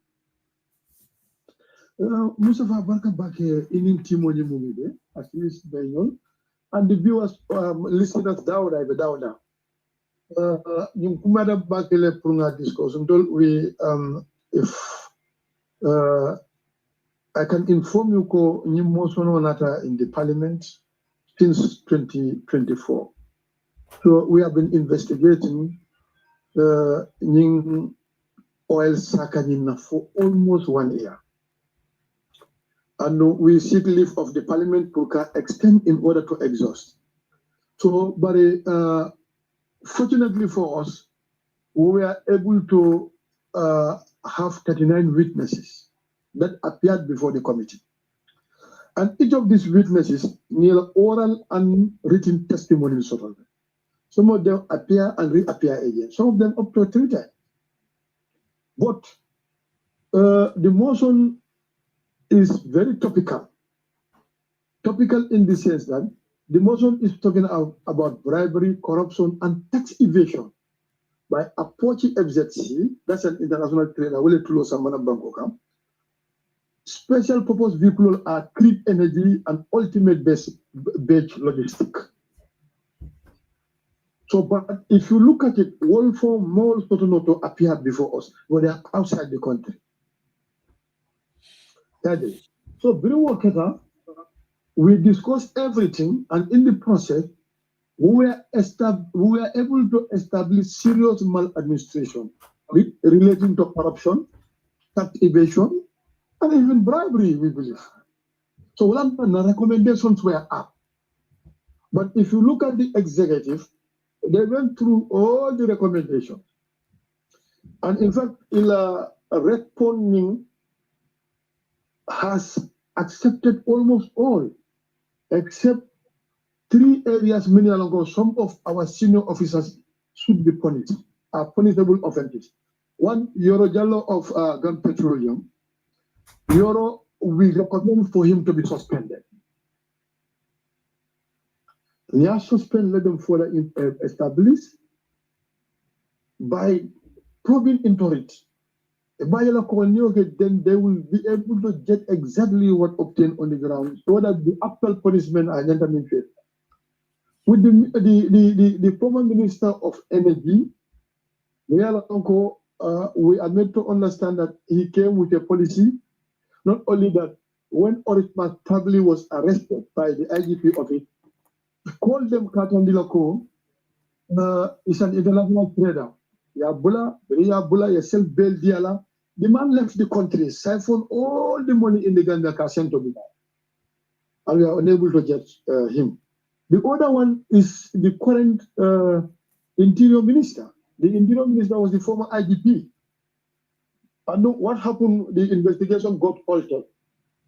Mustafa barka bake inin timoni mumide at least they know, and the viewers listeners dawda yung kumada bakile prunga discussion we if I can inform you ko nyimosono nata in the parliament since 2024. So we have been investigating Ning oil sakanina for almost 1 year. And we seek leave of the parliament to extend in order to exhaust. So, but fortunately for us, we were able to have 39 witnesses that appeared before the committee. And each of these witnesses need oral and written testimonies. Some of them appear and reappear again, some of them up to 3 times. But the motion is very topical. Topical in the sense that the motion is talking about bribery, corruption, and tax evasion by Apache FZC, that's an international trader, special purpose vehicle are clean energy and ultimate base logistic. So, but if you look at it, all four more Sotonoto appeared before us, but they are outside the country. So, we discussed everything, and in the process, we were able to establish serious maladministration relating to corruption, tax evasion, and even bribery, we believe. So, the recommendations were up. But if you look at the executive, they went through all the recommendations. And in fact, responding has accepted almost all, except 3 areas, many along some of our senior officers should be punished, are punishable offenses. One, Yoro Jallo of Gun Petroleum. Yoro, we recommend for him to be suspended. They are suspended, let them further established by probing into it. Then they will be able to get exactly what obtained on the ground so that the actual punishment are not fair. With the former Minister of Energy, we are made to understand that he came with a policy. Not only that, when Orisma Tabli was arrested by the IGP of it, called them Katandilako, is an international trader. Yabula, self-bail diala. The man left the country, siphoned all the money in the Gambia sent to me. And we are unable to get him. The other one is the current Interior Minister. The Interior Minister was the former IGP. And what happened, the investigation got altered.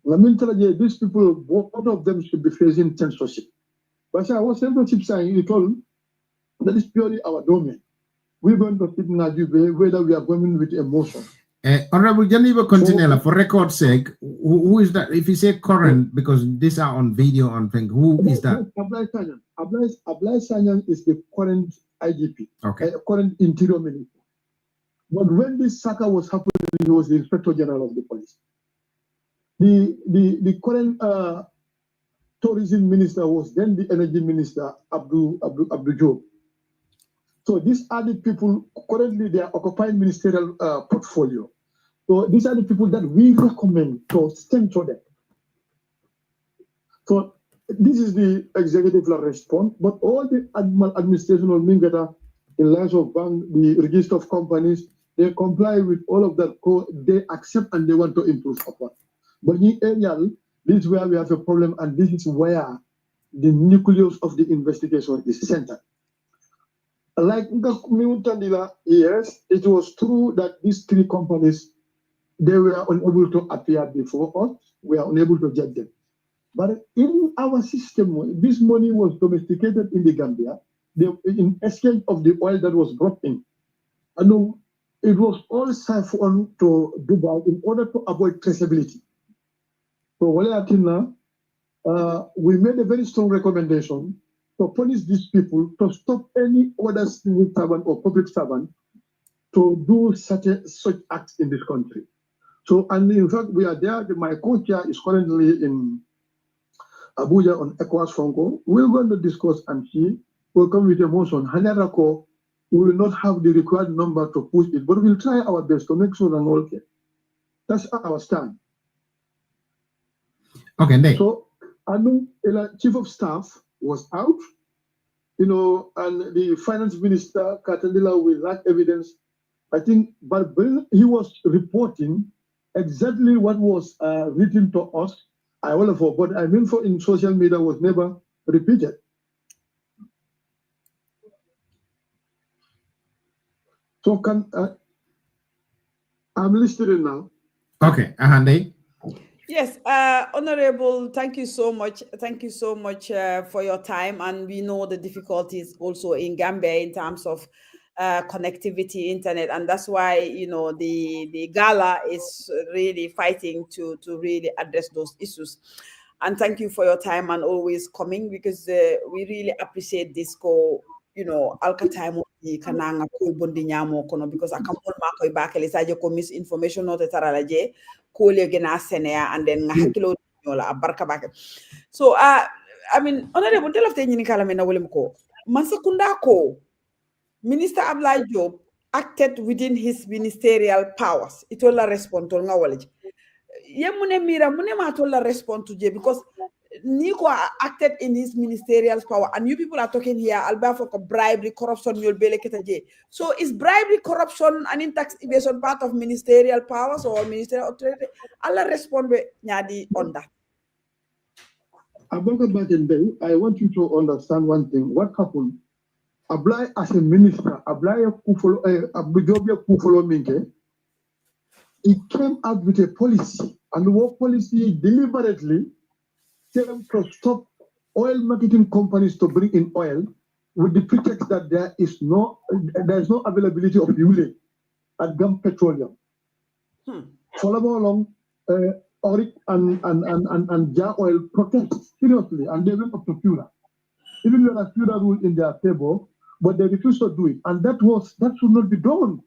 These people, both of them should be facing censorship. But I was censorship saying, he told that is purely our domain. We're going to sit in Najube whether we are going with emotion. Honorable Janiba continue for record's sake. Who is that? If you say current, because these are on video on thing, who is that? Ablai Sanyan. Ablai Sanyan is the current IGP, current Interior Minister. But when this Saka was happening, he was the Inspector General of the police. The current Tourism Minister was then the Energy Minister, Abdul Job. So these are the people, currently they are occupying ministerial portfolio. So these are the people that we recommend to censor them. So this is the executive response, but all the administration of Mingata, in lines of bank, the register of companies, they comply with all of that. They accept and they want to improve upon. But in area, this is where we have a problem, and this is where the nucleus of the investigation is centered. Like Miutandila, yes, it was true that these 3 companies, they were unable to appear before us. We are unable to get them. But in our system, this money was domesticated in the Gambia, in exchange of the oil that was brought in. And it was all siphoned to Dubai in order to avoid traceability. So we made a very strong recommendation to punish these people, to stop any other civil servant or public servant to do such acts in this country. So, and in fact, we are there. My co-chair is currently in Abuja on ECOWAS Fonko. We're going to discuss and see. We'll come with a motion. Hanarako, we will not have the required number to push it, but we'll try our best to make sure that all okay. That's our stand. Okay, Nick. So, Anu, Chief of Staff was out, and the Finance Minister, Katandila, will lack evidence. I think, but he was reporting exactly what was written to us. I will have, but I mean, in social media was never repeated. So I'm listening now. Okay, Ahande. Yes, Honorable, thank you so much. Thank you so much for your time. And we know the difficulties also in Gambia in terms of connectivity, internet. And that's why, the gala is really fighting to really address those issues. And thank you for your time and always coming, because we really appreciate this alkatime kananga ko bondi nyamo kono, because akamol mako ibakele saje ko misinformation no te taralaje ko legena senea and then nga hakilo nyola barka bake. So I mean honorable tell of nyini kala mena wolem ko masakunda ko Minister Ablai Job acted within his ministerial powers. It will respond to nga walaji yemune mira mune ma to respond to je, because Nico acted in his ministerial power, and you people are talking here about for bribery, corruption, so is bribery, corruption, and in tax evasion part of ministerial powers or ministerial authority? Allah respond nyadi on that. I want you to understand one thing. What happened? Apply as a minister, apply he came out with a policy, and what policy deliberately came to stop oil marketing companies to bring in oil with the pretext that there is no availability of fuel at Gum Petroleum. Follow along, Oric and Jar Oil protest seriously, and they went up to Fura. Even though Fura rule in their favor, but they refused to do it, and that should not be done.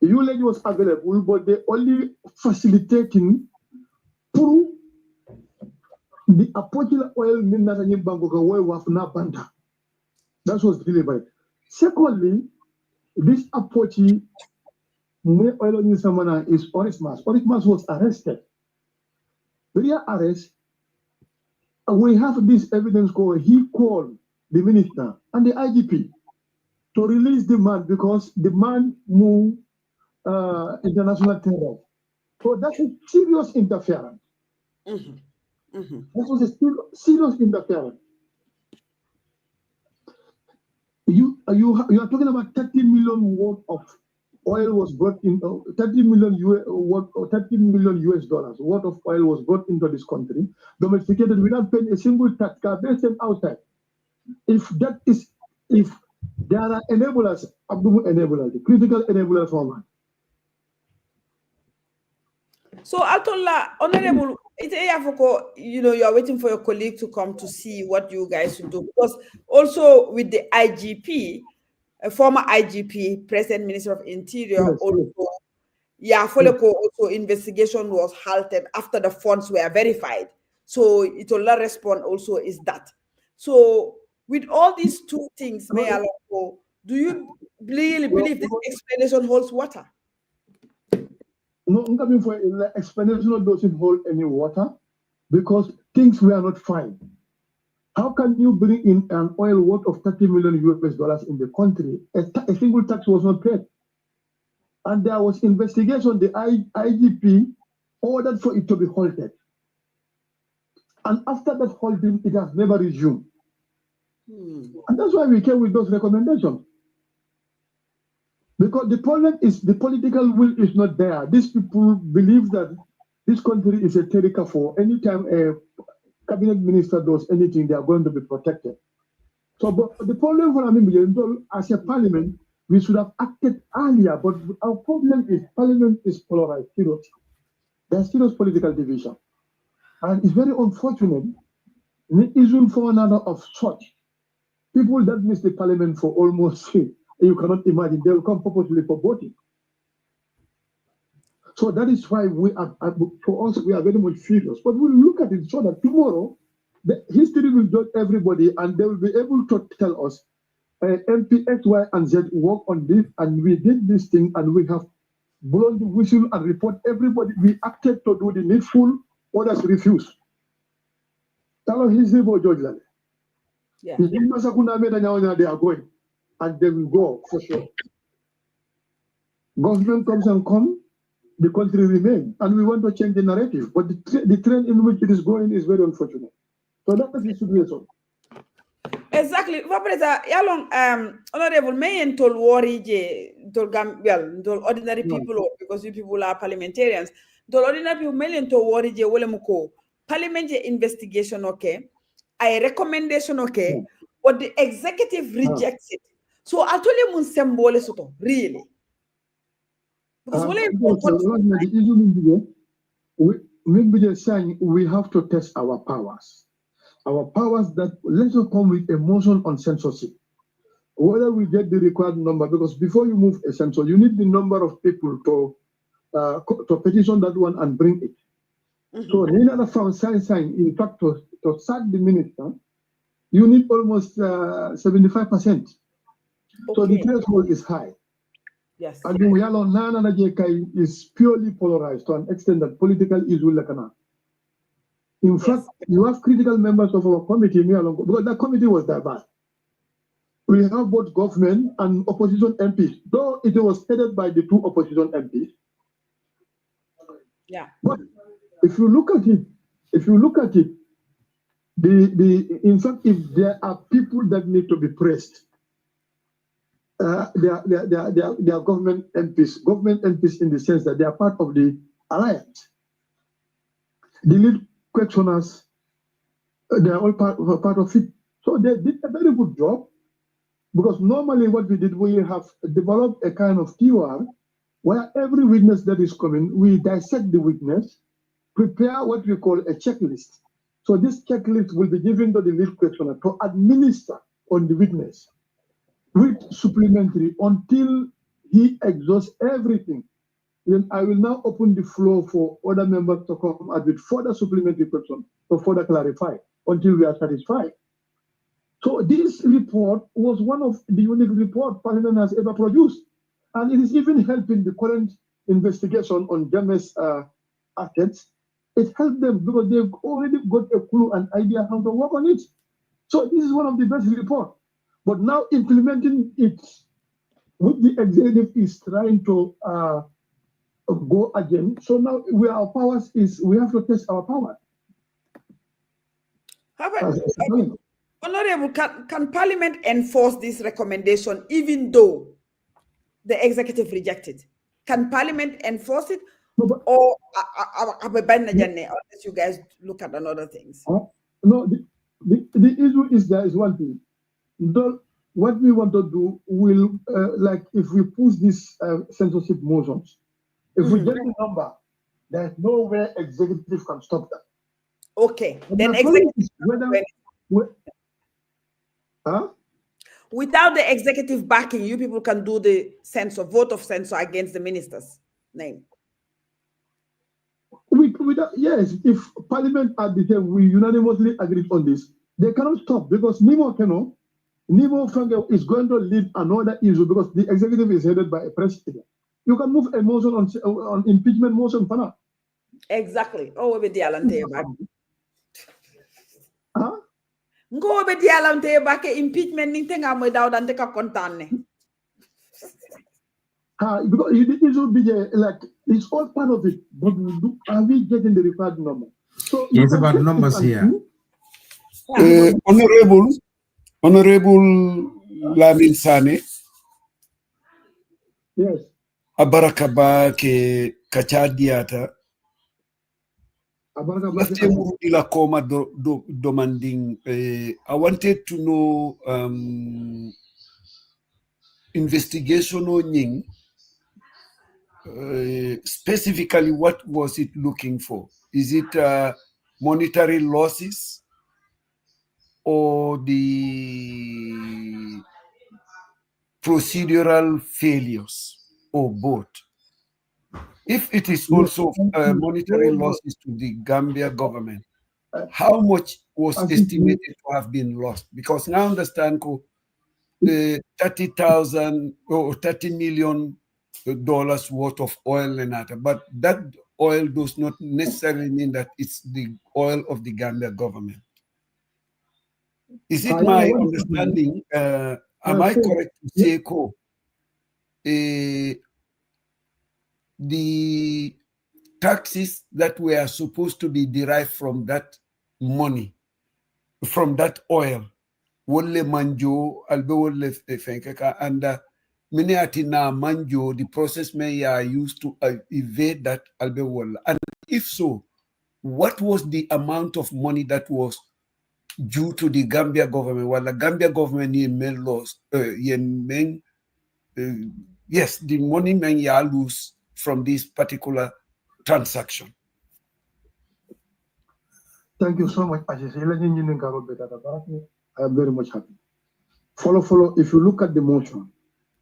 The ULED was available, but they only facilitating through the Apochila oil Minatanyim Bangoka oil Wafna Banda. That was delivered. Secondly, this Apochi oil in Samana is Orismas. Orismas was arrested. Via arrest, we have this evidence called he called the minister and the IGP to release the man because the man moved international tender. So that's a serious interference. That was a serious interference. You are talking about 30 million worth of oil was brought in, 30 million US dollars worth of oil was brought into this country, domesticated without paying a single tax. They sent outside. If there are enablers, abnormal enablers, critical enablers for man. So Altola, Honorable, you are waiting for your colleague to come to see what you guys will do. Because also with the IGP, a former IGP, President Minister of Interior, also investigation was halted after the funds were verified. So Itola response also is that. So with all these two things, Mayor Alonso, do you really believe this explanation holds water? No, I'm coming for an explanation doesn't hold any water because things were not fine. How can you bring in an oil worth of 30 million US dollars in the country? A single tax was not paid. And there was investigation, the IGP ordered for it to be halted. And after that holding, it has never resumed. And that's why we came with those recommendations. Because the problem is the political will is not there. These people believe that this country is a territory for anytime a cabinet minister does anything, they are going to be protected. So, but the problem for Namibia, as a parliament, we should have acted earlier. But our problem is parliament is polarized. There's serious political division, and it's very unfortunate. Isn't for another of such people that miss the parliament for almost. You cannot imagine they will come purposely for voting. So that is why for us, we are very much furious. But we'll look at it so that tomorrow, the history will judge everybody and they will be able to tell us, MP X, Y, and Z work on this, and we did this thing, and we have blown the whistle and report everybody. We acted to do the needful, others refuse. Tell us history for George Lane. Yeah. They are going. And they will go for sure. Government comes and comes, the country remains, and we want to change the narrative. But the trend in which it is going is very unfortunate. So that is the situation. Exactly. Honorable Mayen told worry told ordinary people, because you people are parliamentarians, told ordinary people Mayen told worry Wolemuko. Parliament investigation, okay. A recommendation, okay. But the executive rejects it. So I told you mun symbole soto really. Because we have to test our powers. Our powers that let's not come with a motion on censorship. Whether we get the required number, because before you move a censor, you need the number of people to petition that one and bring it. So Nina found sign. In fact, to sack the minister, you need almost 75%. So the threshold is high. Yes. And the Nana is purely polarized to an extent that political is will. In fact, you have critical members of our committee, because the committee was diverse. We have both government and opposition MPs, though it was headed by the two opposition MPs. Yeah. But if you look at it, in fact, if there are people that need to be praised, they are government MPs in the sense that they are part of the alliance. The lead questioners They are all part of it. So they did a very good job, because normally what we did, we have developed a kind of QR where every witness that is coming, we dissect the witness, prepare what we call a checklist. So this checklist will be given to the lead questioner to administer on the witness with supplementary until he exhausts everything. Then I will now open the floor for other members to come up with further supplementary questions to further clarify until we are satisfied. So this report was one of the unique reports Parliament has ever produced. And it is even helping the current investigation on James assets. It helped them because they've already got a clue and idea how to work on it. So this is one of the best reports. But now implementing it, what the executive is trying to go again. So now where our powers is, we have to test our power. How about, Honorable, can Parliament enforce this recommendation even though the executive rejected? Can Parliament enforce it? No, or unless you guys look at another things? No, the issue is there is one thing. What we want to do will, like if we push this censorship motions, if we get the number, there's no way executive can stop that. Okay, then executive. Without the executive backing, you people can do the vote of censor against the minister's name. Yes, if Parliament at the time we unanimously agreed on this, they cannot stop because Nimo Fange is going to lead another issue because the executive is headed by a president. You can move a motion on impeachment motion for now. Exactly. Oh, we dialante back. Go be dialante back impeachment ning tenga mo daw dante ka kontane. Because it will be like it's all part of it, but are we getting the required number? So it's about numbers here. Honorable Lamin Sane. Yes. Abarakaba ke kachadiata. Demanding. I wanted to know investigation on specifically what was it looking for? Is it monetary losses or the procedural failures or both? If it is also monetary losses to the Gambia government, how much was estimated to have been lost? Because now I understand the $30,000 or $30 million worth of oil and that, but that oil does not necessarily mean that it's the oil of the Gambia government. Is it my understanding? Am I correct to say, the taxes that were supposed to be derived from that money, from that oil, wolle manjo albe wolle fenkeka, and miniatina manjo, the process may are used to evade that albe wolle. And if so, what was the amount of money that was due to the Gambia government? Well, the Gambia government lost, yes, the money may lose from this particular transaction. Thank you so much, Ashish. I am very much happy. Follow, if you look at the motion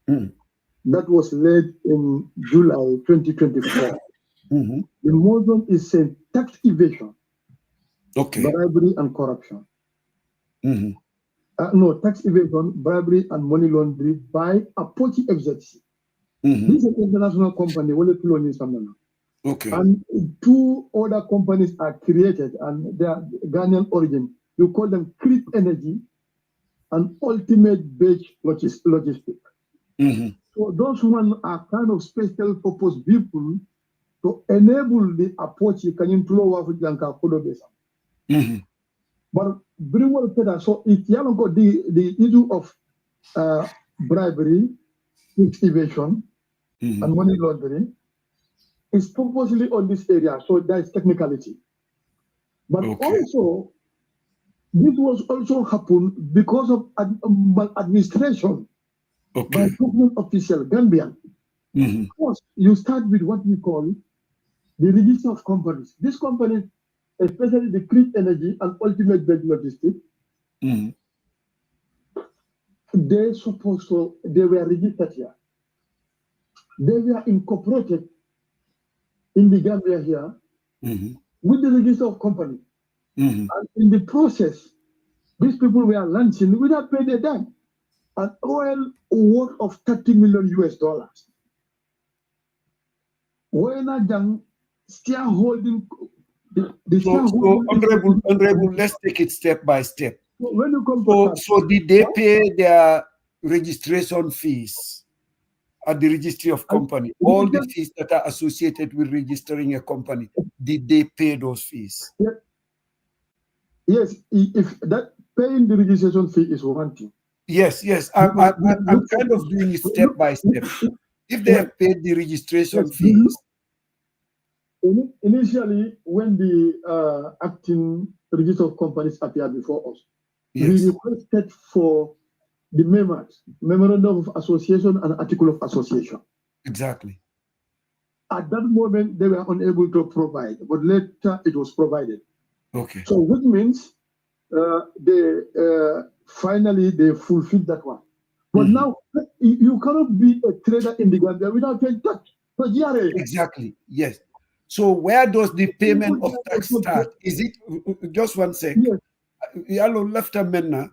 that was led in July 2024, the motion is saying tax evasion, bribery and corruption. No, tax evasion, bribery and money laundering by Apochi Executive. This is an international company. And two other companies are created and they are Ghanaian origin. You call them Creep Energy and Ultimate Beach Logistic. So those one are kind of special purpose people to enable the approach you can inflow of Janka Kodobesa. But very well said. So if you haven't got the issue of bribery, evasion, and money laundering, is purposely on this area, so there is technicality. But also, This was also happened because of administration by government official, Gambian. First, you start with what we call the register of companies. These companies, especially the clean energy and ultimate bed logistics, they were registered here. They were incorporated in the Gambia here with the register of company. And in the process, these people were launching without paying a dime an oil worth of $30 million US. When Ajang still holding So, Honorable, let's take it step by step. So when you come so did they pay their registration fees at the registry of company? All the fees that are associated with registering a company, did they pay those fees? Yes, if that paying the registration fee is one thing. Yes. I'm kind of doing it step by step. If they have paid the registration fees. Initially, when the acting register of companies appeared before us, we requested for the memorandum of association and article of association. Exactly. At that moment, they were unable to provide, but later it was provided. Okay. So which means finally they fulfilled that one. But now you cannot be a trader in the Gambia without paying tax. Exactly. Yes. So where does the payment of tax start? Is it just one sec? Yalo left a menna.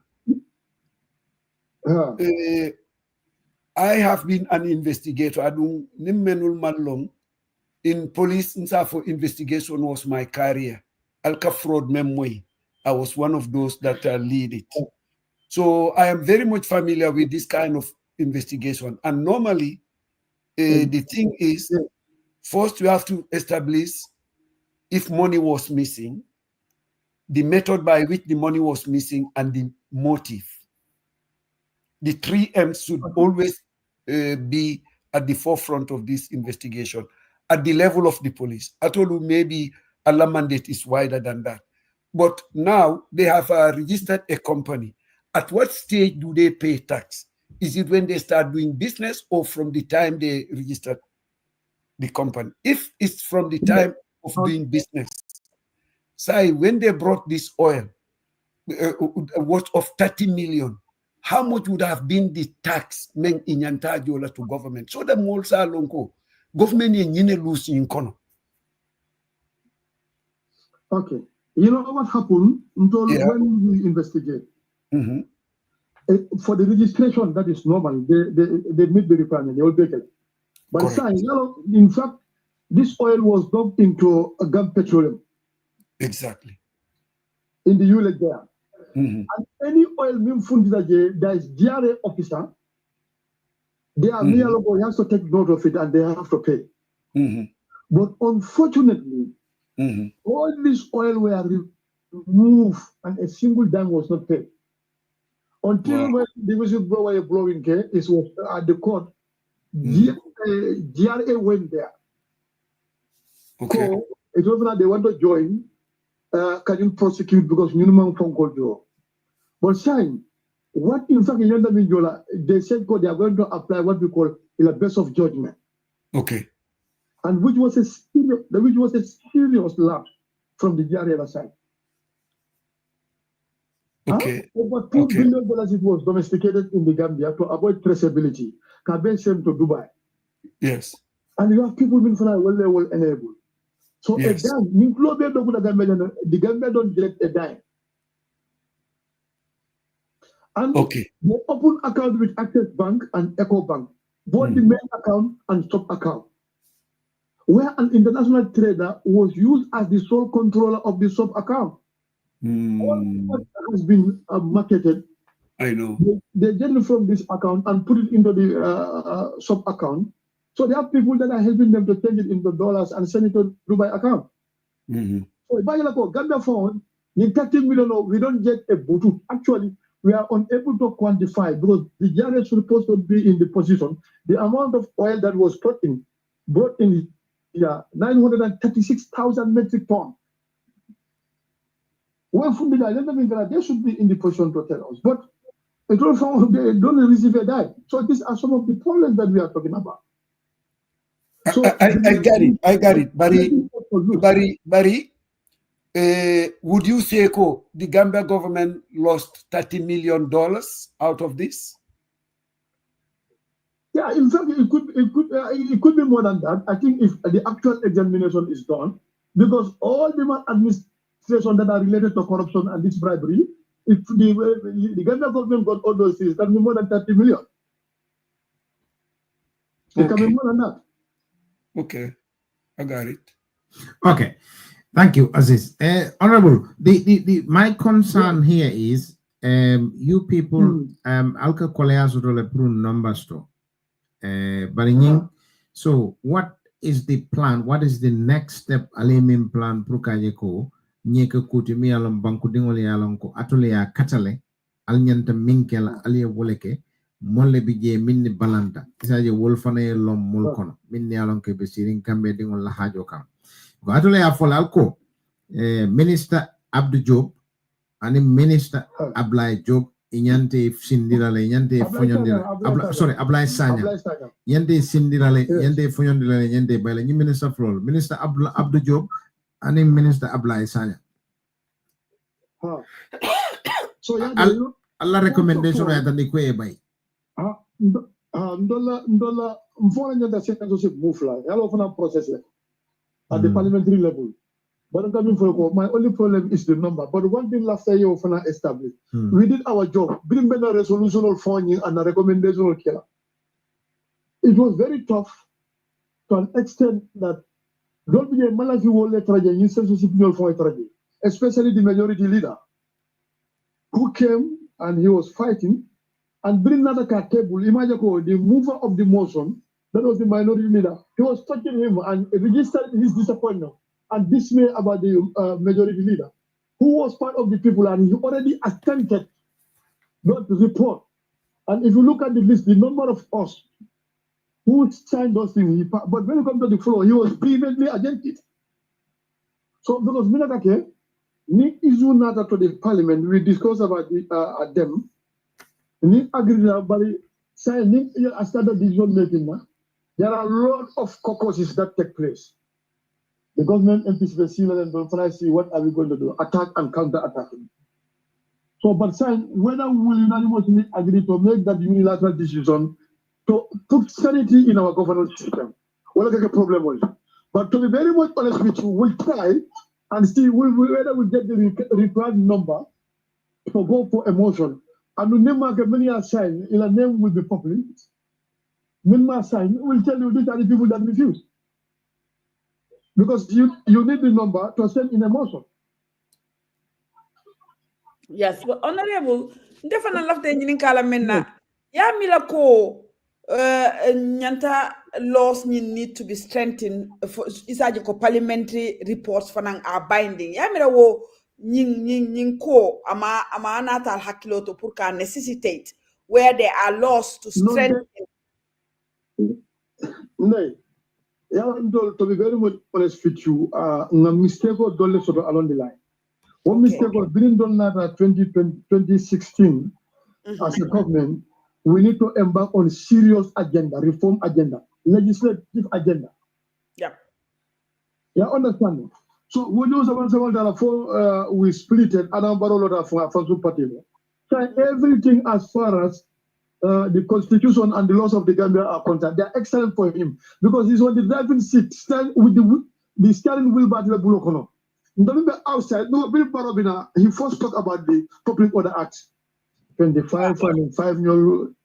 I have been an investigator. I do nimmenul malong in police for investigation was my career. Alka fraud memory. I was one of those that lead it. So I am very much familiar with this kind of investigation. And normally, the thing is, first you have to establish if money was missing, the method by which the money was missing, and the motive. The 3 M's should always be at the forefront of this investigation, at the level of the police. I told you maybe Allah mandate is wider than that. But now they have registered a company. At what stage do they pay tax? Is it when they start doing business or from the time they registered the company? If it's from the time of doing business, say when they brought this oil worth of 30 million, how much would have been the tax men in Yantajola to government? So the Molsa Lonko government in lose in Kono. Okay. You know what happened when we investigate? For the registration, that is normal. They meet the requirement, they all take it. But in fact, this oil was dumped into a Gulf Petroleum. Exactly. In the ULEG there. And any oil being found there is DRA officer, they are he has to take note of it and they have to pay. But unfortunately, all this oil were removed and a single dime was not paid. Until when the whistleblower blowing it was at the court, DRA went there. Okay. So it was not they want to join, can you prosecute because minimum phone call do. But saying, what in fact in Minjola, they said they are going to apply what we call a best of judgment. Okay. And which was a serious lapse from the DRA side. Okay. Over $2 billion it was domesticated in the Gambia to avoid traceability. Kabe sent to Dubai. Yes. And you have people being found well, they will enable. So a dime, the Gambia don't direct a dime. And they open account with Access Bank and Eco Bank, both the main account and stock account, where an international trader was used as the sole controller of the sub account. All what has been marketed, I know. They get it from this account and put it into the sub account. So there are people that are helping them to change it into dollars and send it to Dubai account. So Gambia phone, in 30 million, we don't get a bootu. Actually, we are unable to quantify because the GRA is supposed to be in the position. The amount of oil that was brought in 936,000 metric tons. When they should be in the position to tell us. But they don't receive a dime. So these are some of the problems that we are talking about. So I got it. Barry, would you say the Gambia government lost $30 million out of this? Yeah, in fact, it could be more than that. I think if the actual examination is done, because all the administration that are related to corruption and this bribery, if the Gambia government got all those things, that will be more than 30 million. It can be more than that. Okay, I got it. Okay, thank you, Aziz. Honorable, my concern here is you people alka kolea le prun numbers to so what is the plan? What is the next step alimin plan prukajeko nyeke kuti mi alon banku dingoli alon ko atole ya katale alnyanta minkel aliye woleke molle bije minni balanta isaje wolfane lom mul kono minni alon ke be sirin kambe dingol la hajo kam ko atole ya folal ko minister Abdou Diop ani minister Ablay Diop inyante sindirale inyante fonyondira sorry Ablay Sanya yande sindirale yande fonyondira yande bayla ni minister flol minister Abdou Diop ani minister Ablay Sanya so Allah recommendation ya tandi ko e bay ndola mfona nyanda censorship mufla yalo fana process at the parliamentary level. But my only problem is the number. But one thing last year we established, we did our job. Bring better resolution of funding and a recommendation of killer. It was very tough to an extent that don't be a malafi wole traje censorship for traje, especially the majority leader who came and he was fighting and bring another table. Imagine the mover of the motion, that was the minority leader. He was touching him and registered his disappointment and dismay about the majority leader, who was part of the people, and he already attempted not to report. And if you look at the list, the number of us who signed those things, but when you come to the floor, he was vehemently against it. So because Minakake, ni issue nata to the parliament, we discussed about them. Ni agreed about signing a standard decision making. There are a lot of caucuses that take place. The government MPs were seen and don't try to see what are we going to do, attack and counter-attacking. So, but saying whether we will unanimously agree to make that unilateral decision to put sanity in our governance system, we'll get a problem with it. But to be very much honest with you, we'll try and see whether we get the required number to go for a motion. And the name of many are signed, the name will be public. Many sign will tell you these are the people that refuse. Because you need the number to send in a motion. Yes, but honorable, definitely love the Ninkala Mena. Ya milako nyanta laws need to be strengthened for isaji parliamentary reports for are binding. Ya mira wo nying ko ama anata al hakiloto purka necessitate where there are laws to strengthen. No. Yeah, to be very much honest with you, mistake was done along the line. One mistake was being done at 2016 as a government. We need to embark on serious agenda, reform agenda, legislative agenda. Yeah. Yeah, understand. So we do $7 we split it, and so everything as far as the constitution and the laws of the Gambia are concerned, they are excellent for him because he's on the driving seat, stand with the steering wheel by the Bulokono. Outside, no, he first talked about the Public Order Act 25 and 5 year. You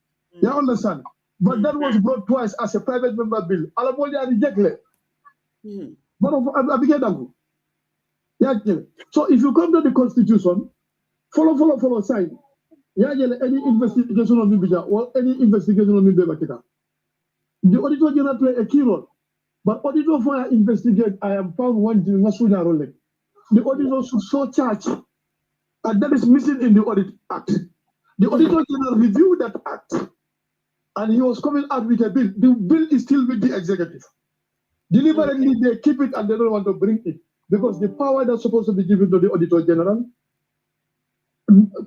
understand? But that was brought twice as a private member bill. Alamolia rejected. So if you come to the constitution, follow sign. Any investigation on Libya or any investigation on Libya. The auditor general play a key role. But auditor for investigate, I am found one thing, the auditor should so charge, and that is missing in the Audit Act. The auditor general reviewed that act, and he was coming out with a bill. The bill is still with the executive. Deliberately, they keep it and they don't want to bring it because the power that's supposed to be given to the auditor general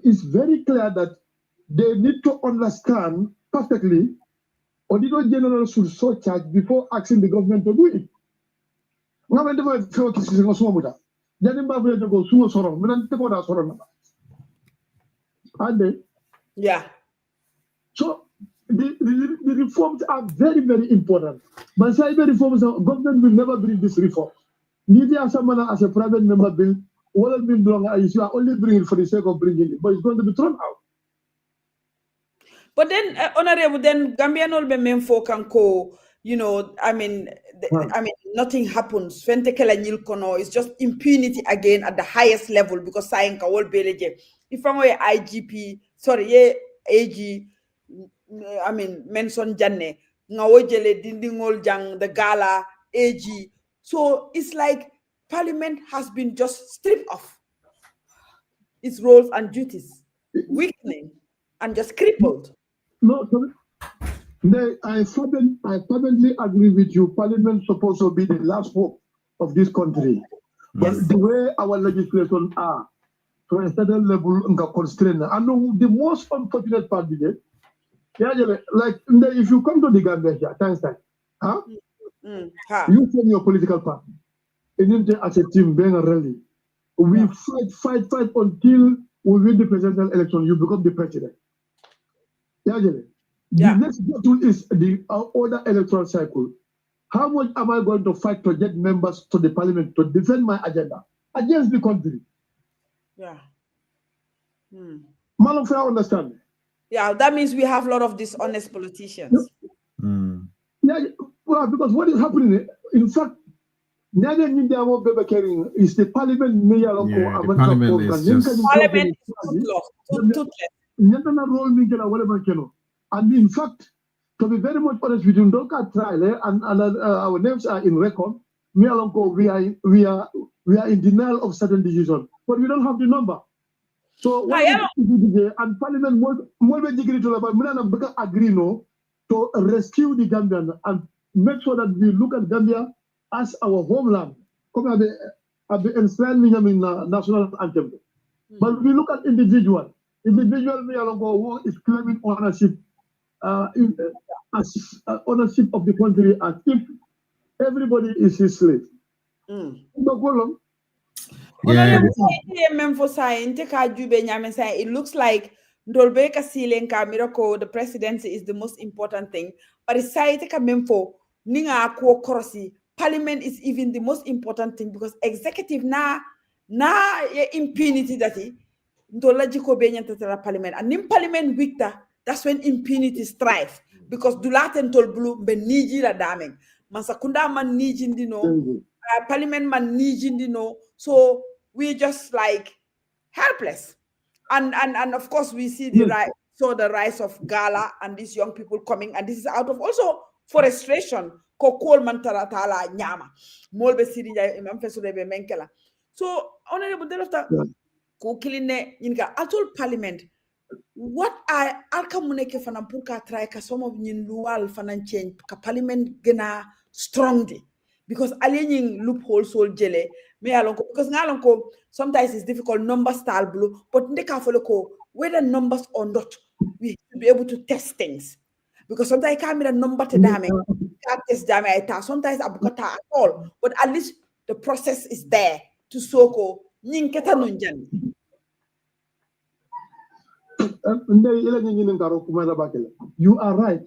it's very clear that they need to understand perfectly, Auditor General should so charge before asking the government to do it. Yeah. So the reforms are very, very important. But cyber reforms, government will never bring this reform. Neither someone as a private member bill, all of them belong, you are only bringing it for the sake of bringing it, but it's going to be thrown out. But then, Honorable, then Gambian be men for can co, I mean, nothing happens. It's just impunity again at the highest level because saying ka wol beleje. If I'm a IGP, sorry, AG, I mean, mention Janne, ngawojele dindingol jang the gala AG. So it's like Parliament has been just stripped off its roles and duties, weakening and just crippled. No, I fervently agree with you. Parliament is supposed to be the last hope of this country. But the way our legislation are, to a certain level, constrained. I know the most unfortunate part is it. Yeah, like if you come to the Gambia here, times time, you form your political party, and then as a team, being a rally, we fight until we win the presidential election. You become the president. Yeah. The next battle is the other electoral cycle. How much am I going to fight to get members to the parliament to defend my agenda against the country? Yeah. Malum, I understand. Yeah, that means we have a lot of dishonest politicians. Yeah, well, because what is happening, in fact, is the parliament mayor of the parliament is just... Parliament is toothless. And in fact, to be very much honest with you, don't try, and our names are in record. We are in denial of certain decisions, but we don't have the number. So what and Parliament more agree to rescue the Gambian and make sure that we look at Gambia as our homeland. Come at the enshrinement in national anthem. But we look at individual who is claiming ownership. Ownership of the country as if everybody is his slave. It looks like the presidency is the most important thing, but it's Parliament is even the most important thing because executive na impunity that Parliament and Parliament victor. That's when impunity strive because dulaten tol blue be niji la daming mansakunda man niji ndino Parliament man niji ndino, so we just like helpless and of course we see the rise of gala and these young people coming, and this is out of also frustration ko kol man taratala nyama molbe siri imam fesule be menkela. So honorable delofta ko kiline inga atol Parliament. What are alkamuneke fanan purka try ka some of nyin lual fanan change ka Parliament gena strongly because aliening loopholes sol jele me alonko because ngalonko sometimes it's difficult number style blue but ndeka foloko whether numbers or not we should be able to test things because sometimes I can't number to dame can't test dame ita sometimes abukata at all, but at least the process is there to soko nyin keta nunjan. You are right.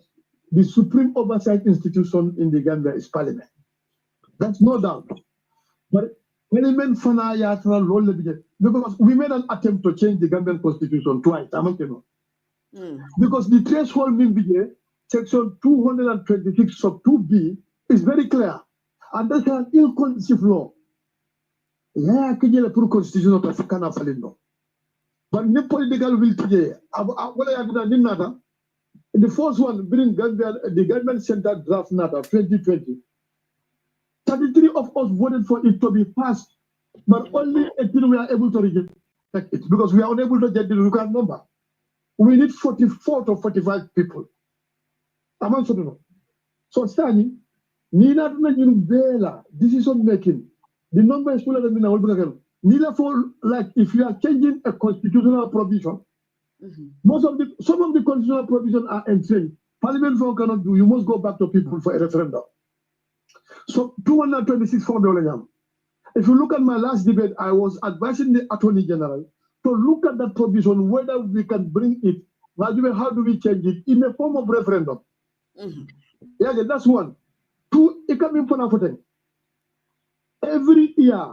The supreme oversight institution in the Gambia is Parliament. That's no doubt. But Parliament because we made an attempt to change the Gambian constitution twice. Because the threshold mean section 226 sub 2B is very clear. And that's an ill-conceived law. Yeah, constitution of African. But no political will today. The first one, bring the government sent that draft NATA 2020. 33 of us voted for it to be passed, but only 18 we are able to reject it because we are unable to get the required number. We need 44 to 45 people. So, Stani, Nina decision making. The number is fuller than Neither for, like, if you are changing a constitutional provision, some of the constitutional provisions are insane. Parliament for cannot do. You must go back to people for a referendum. So 226 $4. If you look at my last debate, I was advising the Attorney General to look at that provision, whether we can bring it, how do we change it in a form of referendum. Yeah, that's one. Two, it can be important. Every year,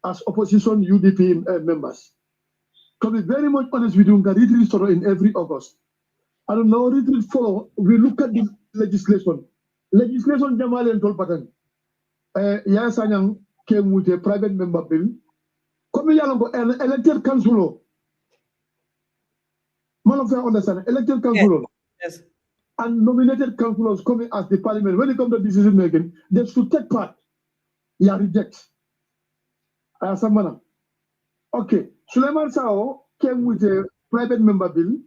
as opposition UDP members, to be very much honest with you, retreat in every August. I don't know, retreat follow. We look at this legislation. Legislation Jamal and Tolpatan. Yes, I came with a private member bill. Come here, an elected councillor. Man of understand, elected councillor. Yes. And nominated councillors coming as the parliament. When it comes to decision making, they should take part. Yeah, reject. Okay. Suleiman Sao came with a private member bill.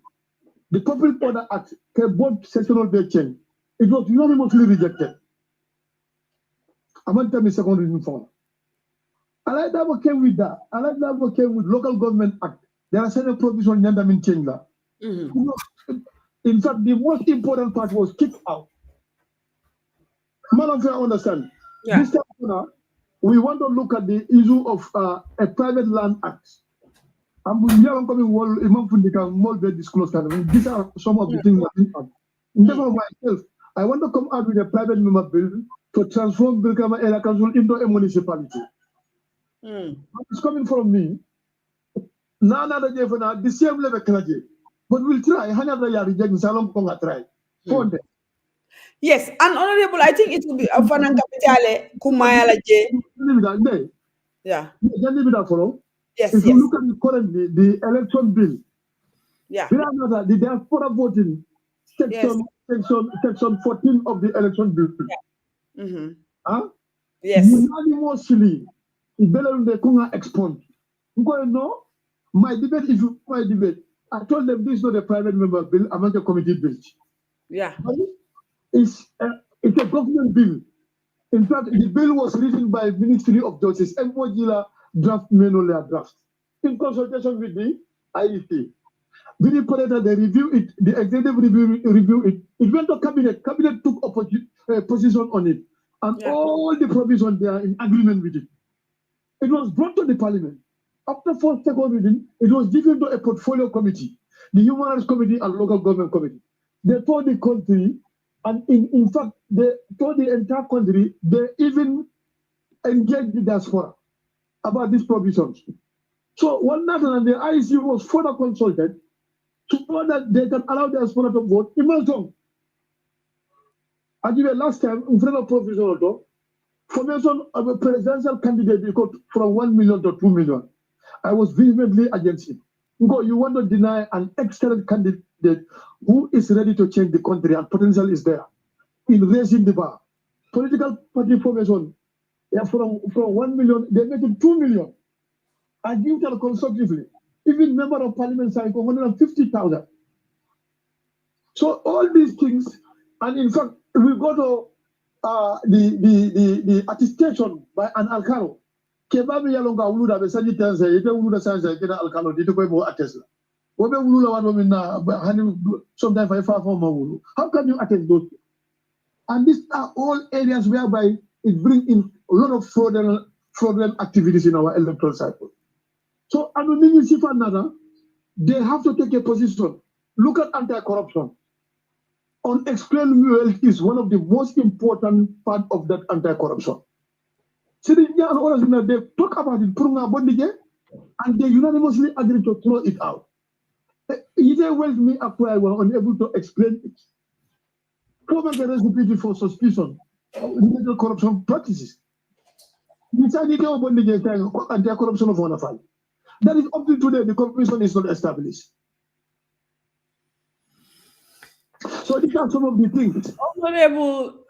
The Public Order Act, both sectional bed change. It was unanimously rejected. I'm going to tell me second reading form. I like that what came with that. I like that what came with Local Government Act. There are certain provisions that have change that. In fact, the most important part was kicked out. Man of fair understand. Yeah. This time, we want to look at the issue of a private land act. And we are coming more disclosed. These are some of the things that we have. In terms of myself, I want to come out with a private member bill to transform Birkama Area Council into a municipality. It's coming from me. Now, the same level, but we'll try. Try. Yes, and honorable, I think it will be a Fanan Capitale, Kumayala J. Yeah. Yes, if you look at currently the election bill, the diaspora voting, section 14 of the election bill. Yes. Unanimously, the Kunga expunged. No, my debate, I told them this is not a private member bill, among the committee bill. Yeah. It's a government bill. In fact, the bill was written by Ministry of Justice, Mwajila draft, Menolia draft, in consultation with the IEP. They review it, the executive review it. It went to cabinet. Cabinet took a position on it. And all the provisions, they are in agreement with it. It was brought to the parliament. After first, second reading, it was given to a portfolio committee, the Human Rights Committee and Local Government Committee. They told the country, and in fact, they told the entire country, they even engaged the diaspora about these provisions. So one night, and the IEC was further consulted to know that they can allow the diaspora to vote. Imagine, I give you last time, in front of provisional formation of a presidential candidate from 1 million to 2 million. I was vehemently against it. You want to deny an excellent candidate who is ready to change the country and potential is there in raising the bar. Political party formation, from 1 million, they make it 2 million. I give that constructively. Even member of parliament signed for 150,000. So all these things, and in fact, we go to the attestation by an alcalo. Kebabi yalonga uluda besaji tense, yete uluda sanse kena alcalo, dito kwe mo attest. Wobe ulula wano minna, hani sometimes I far from ulu. How can you attest those? And these are all areas whereby it brings in a lot of fraudulent activities in our electoral cycle. So, they have to take a position. Look at anti-corruption. Unexplained wealth is one of the most important part of that anti-corruption. So they talk about it, and they unanimously agree to throw it out. Either wealth me acquire were unable to explain it. Common the recipe for suspicion of illegal corruption practices. Anti-corruption of one. That is up to today, the commission is not established. So these are some of the things. Honorable,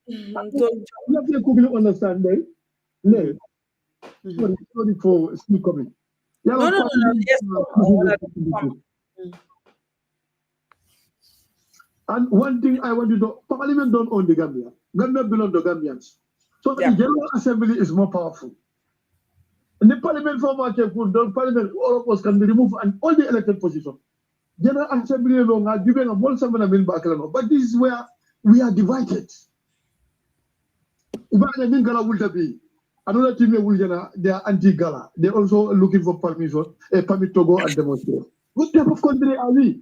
let me quickly understand, right? Sorry for still coming. No. Yes. And one thing I want you to, Parliament don't own the Gambia. Gambia belongs to Gambians. So the General Assembly is more powerful. In the parliament format, the parliament, all of us can be removed and all the elected positions. General Assembly long are given a more seven in Bacalano. But this is where we are divided. If Gala will be another team they are anti-Gala. They're also looking for permission, a permit to go and demonstrate. What type of country are we?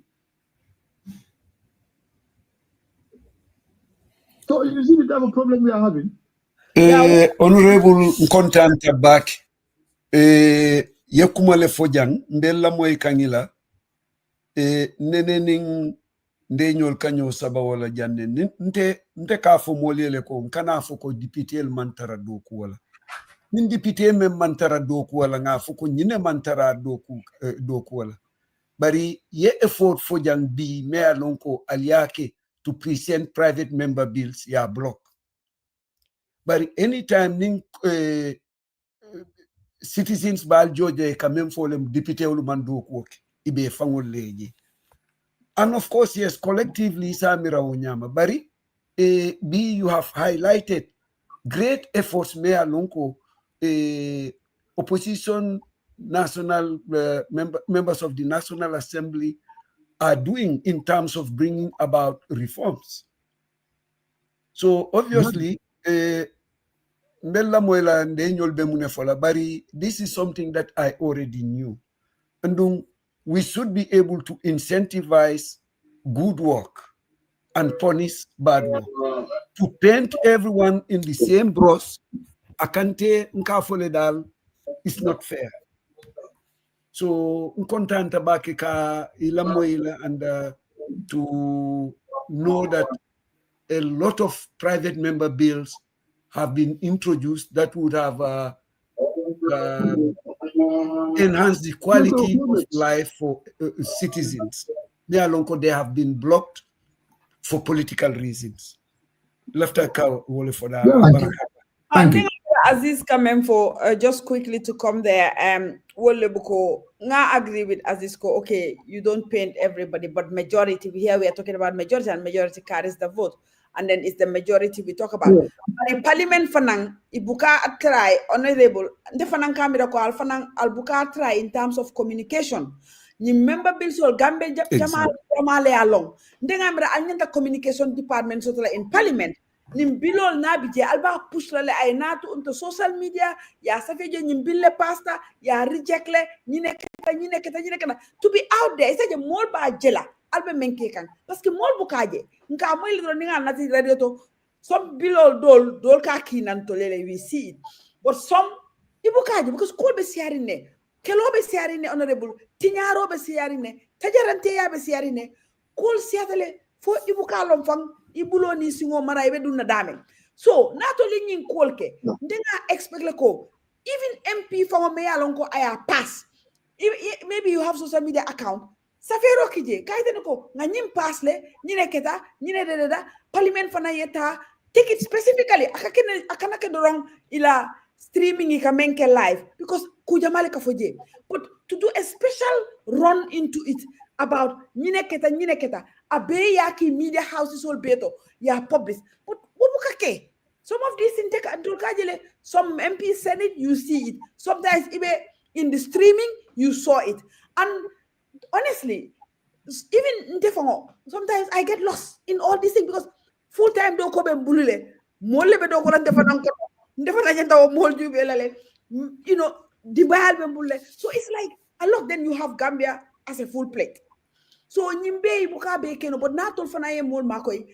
So you see the type of problem we are having. Honorable Nkontanta back. Yakumale Fojang, Ndella Moy Kangila, Nenening Ndenyol Kanyo Sabawala Jande, Nte Kafo Moliele ko, Nkana Foko Dipite Mantara Dokuala. Nin Dipite me Mantara Dokuala, nga Foko Nine Mantara Dokuala. Bari ye effort Fojang B, Mea Lonko Aliake to present private member bills, ya block. But anytime ning citizens bal Georgia quand for them député ou mandu work ibe fangol leji. And of course, yes, collectively samira onyama bari B you have highlighted great efforts mea lonko opposition national members of the National Assembly are doing in terms of bringing about reforms. So obviously this is something that I already knew. And we should be able to incentivize good work and punish bad work. To paint everyone in the same brush, akante nkafoledal is not fair. So nkontanta bakika ilamoila and to know that a lot of private member bills have been introduced that would have enhanced the quality of life for citizens. They have been blocked for political reasons. Left a cow for that. Thank you. Aziz coming for just quickly to come there. I agree with Aziz. Okay, you don't paint everybody, but majority. Here we are talking about majority, and majority carries the vote. And then it's the majority we talk about. Yeah. But in Parliament, fanang ibuka try honorable. The fanang kamera ko fanang albuka try in terms of communication. Ni member bills or gambe jamale along. Ndenga mera anyanta communication department so in Parliament. Nimbilol nabije alba push lale ay natu unto social media ya safeje nimbille pasta ya rejectle nyine keta to be out there isaje mol ba jela alba menke kan parce que mol bukaje nka moy lidro ninga nati radio to some bilol dol ka kinan to lele we see it but some ibukaje because ko be siarine kelo be siarine honorable tinyaro be siarine tajarante ya be siarine kol siatale fo ibukalom fang ibulo ni singo mara ibe dunna dame so nato linyin kolke ndenga expect le ko even MP from me alon ko aya pass maybe you have social media account safero kije kaiten ko nganyim pass le nyine keta nyine deda parliament fana yeta take it specifically akana ke dorong ila streaming ka menke live because kujamale ka foje but to do a special run into it about nyine keta abe yaki media houses all beto ya publish but wobukake some of these things take some MPs said it, you see it sometimes even in the streaming you saw it and honestly even sometimes I get lost in all these things because full time do ko be bulule molle be do ko lan defa nan ko defa na jenta mol jube lale you know the bal be bulle so it's like a lot then you have Gambia as a full plate. So nyimbe ibuka be keno but not all fana ye mol makoy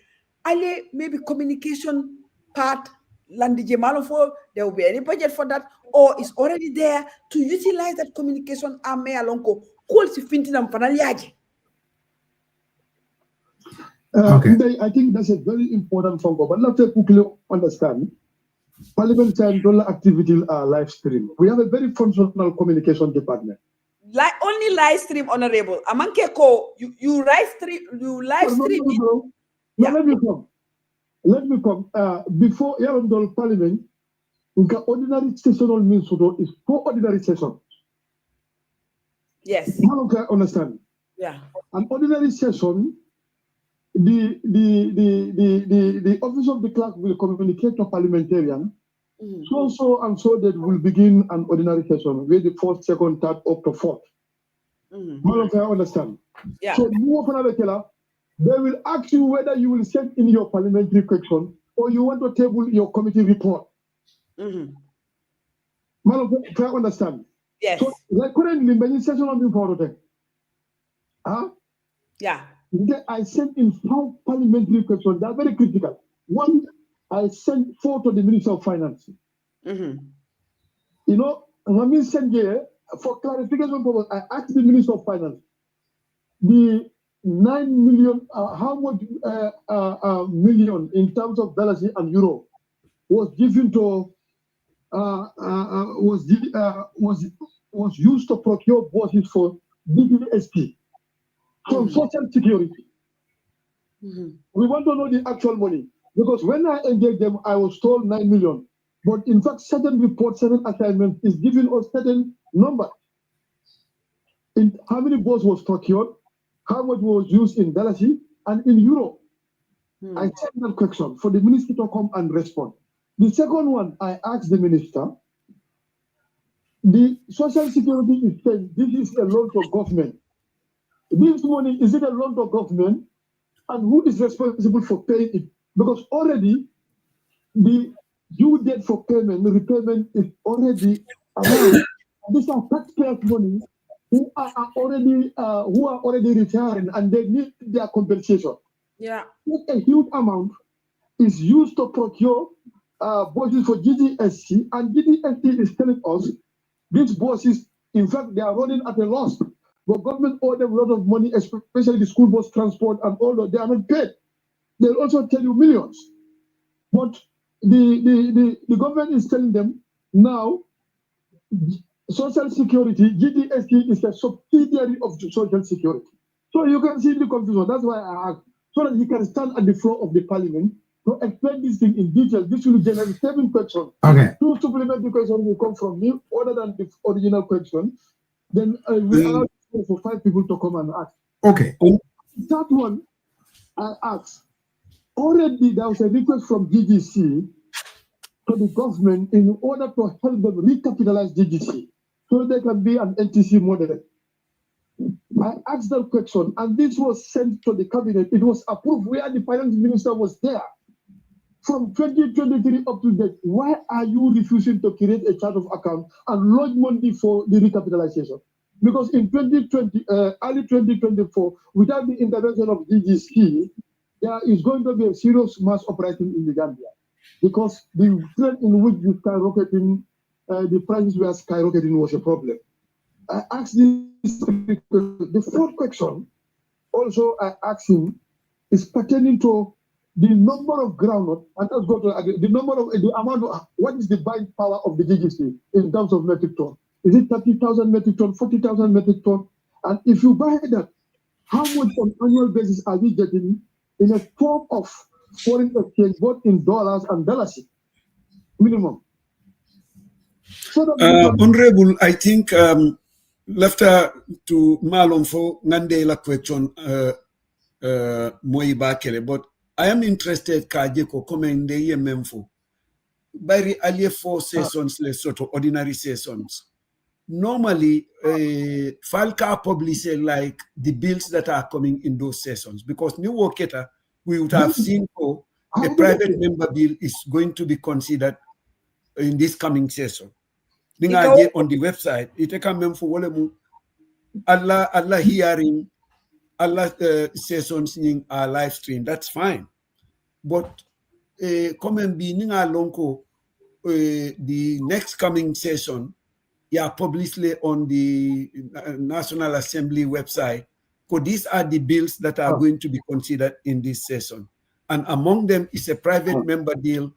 ale maybe communication part landije malo for there will be any budget for that or is already there to utilize that communication ame alonko call si fintinam fana liaje. Okay. I think that's a very important phone call, but let's quickly understand. Parliament and dollar activity are live stream. We have a very functional communication department. Like only live stream, honorable. Amanke ko you live stream. No, yeah. Let me come. Before Yarandol Parliament, the ordinary sessional means is for ordinary session. Yes. How can I understand? Yeah. An ordinary session, the office of the clerk will communicate to parliamentarian So and so that will begin an ordinary session where the first, second, third, up to fourth. I understand. Yeah. So they will ask you whether you will send in your parliamentary question or you want to table your committee report. I understand. Yes. So currently many sessions on the board. Yeah. I sent in 5 parliamentary questions. They are very critical. One, I sent 4 to the Minister of Finance. You know, when we send here, for clarification purpose, I asked the Minister of Finance, the 9 million, how much million in terms of dollars and euro was given to, was used to procure buses for DPSP from Social Security. We want to know the actual money because when I engaged them, I was told 9 million. But in fact, certain reports, certain assignments is giving us certain number. In how many buses was procured, how much was used in dollars and in euro. I sent that question for the minister to come and respond. The second one, I asked the minister, the Social Security is saying this is a loan to government. This money, is it a loan to government? And who is responsible for paying it? Because already the due date for payment, the repayment is already announced. These are taxpayers' money who are already retiring and they need their compensation. Yeah. A huge amount is used to procure buses for GDSC, and GDSC is telling us these buses, in fact, they are running at a loss. But government owe them a lot of money, especially the school bus transport and all that. They are not paid. They'll also tell you millions. But the government is telling them now, Social Security, GDSC is a subsidiary of Social Security. So you can see the confusion. That's why I asked, so that he can stand at the floor of the parliament to explain this thing in detail. This will generate 7 questions. Okay. 2 supplementary questions will come from me, other than the original question. Then we allow for 5 people to come and ask. Okay. That one, I asked. Already there was a request from GGC to the government in order to help them recapitalize GGC so they can be an NTC model. I asked that question and this was sent to the cabinet. It was approved where the finance minister was there. From 2023 up to date, why are you refusing to create a chart of account and lodge money for the recapitalization? Because in 2020, early 2024, without the intervention of GGC, there is going to be a serious mass uprising in the Gambia. Because the trend in which the prices were skyrocketing was a problem. I asked this, the fourth question, also I asked him, is pertaining to the number of groundnut, and let's go to the number of, the amount of, what is the buying power of the GGC in terms of metric ton? Is it 30,000 metric ton, 40,000 metric ton? And if you buy that, how much on annual basis are we getting in a form of foreign exchange, both in dollars and dollars, minimum? So Honorable, I think left to Malon for Nande la question Moiba Kele, but I am interested Kajeko comment the Memfo. By allié 4 sessions, les sort of ordinary sessions. Normally, Falca publishes like the bills that are coming in those sessions because New Worketa, we would have seen a private member bill is going to be considered in this coming session. On the website, it can be for Allah hearing, Allah sessions in our live stream. That's fine, but come and be lonko the next coming session. Yeah, published on the National Assembly website. So these are the bills that are going to be considered in this session, and among them is a private member bill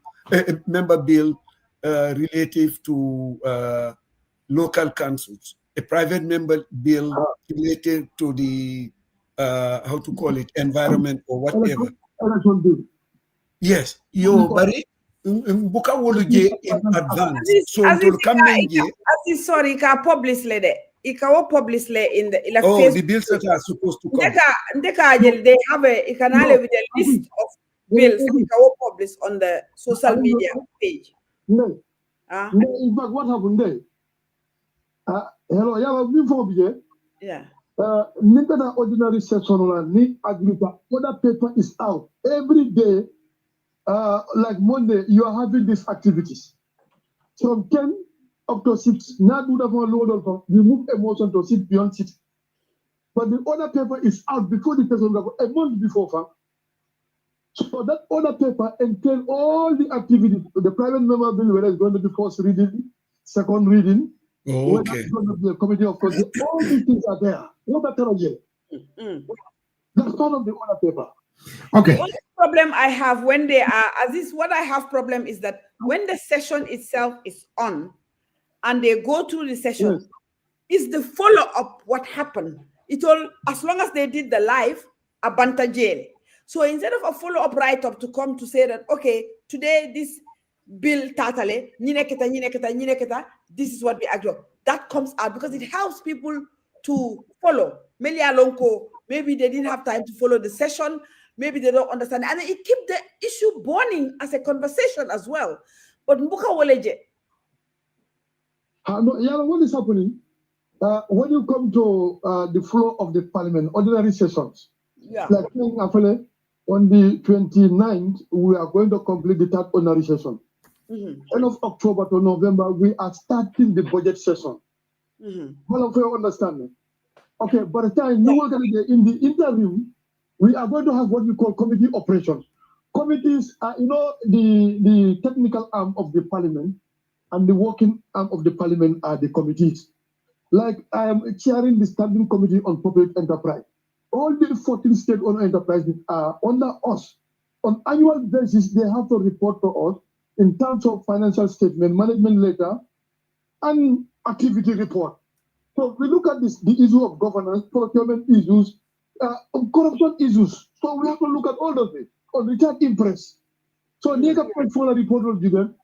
relative to local councils, a private member bill related to the how to call it, environment or whatever. Yes, yo, Barry. Buka woluje in advance. So to come sorry, ka publish le de. Ika publish le in the Facebook. The bills that are supposed to come. They have a canal with a list of bills ika publish on the social media page. No, In fact, what happened there? Hello, yeah, before we yeah. Nintendo ordinary session need agriculture. Other paper is out every day. Like Monday, you are having these activities from 10 up to 6. Now, do the load of remove emotion to sit beyond 6. But the other paper is out before the session, a month before. So that other paper entails all the activities. The private member bill, whether it's going to be first reading, second reading, whether it's going to be a committee of course, all these things are there. What that's part of the other paper. Okay. The only problem I have when they are, what I have problem is that when the session itself is on and they go through the session, is the follow-up what happened. It all, as long as they did the live, a banta jail. So instead of a follow-up write-up to come to say that, okay, today this bill tatale, this is what we agree. That comes out because it helps people to follow. Maybe they didn't have time to follow the session. Maybe they don't understand. And it keeps the issue burning as a conversation as well. But Mbuka Woleje. What is happening? When you come to the floor of the parliament, ordinary sessions, like on the 29th, we are going to complete the third ordinary session. End of October to November, we are starting the budget session. All of you understand me? Okay, by the time you will get in the interim, we are going to have what we call committee operations. Committees are, the technical arm of the parliament and the working arm of the parliament are the committees. Like I am chairing the standing committee on public enterprise. All the 14 state-owned enterprises are under us. On annual basis, they have to report to us in terms of financial statement, management letter, and activity report. So we look at this, the issue of governance, procurement issues, corruption issues. So we have to look at all of it on return interest. So Nika point for a report will give them.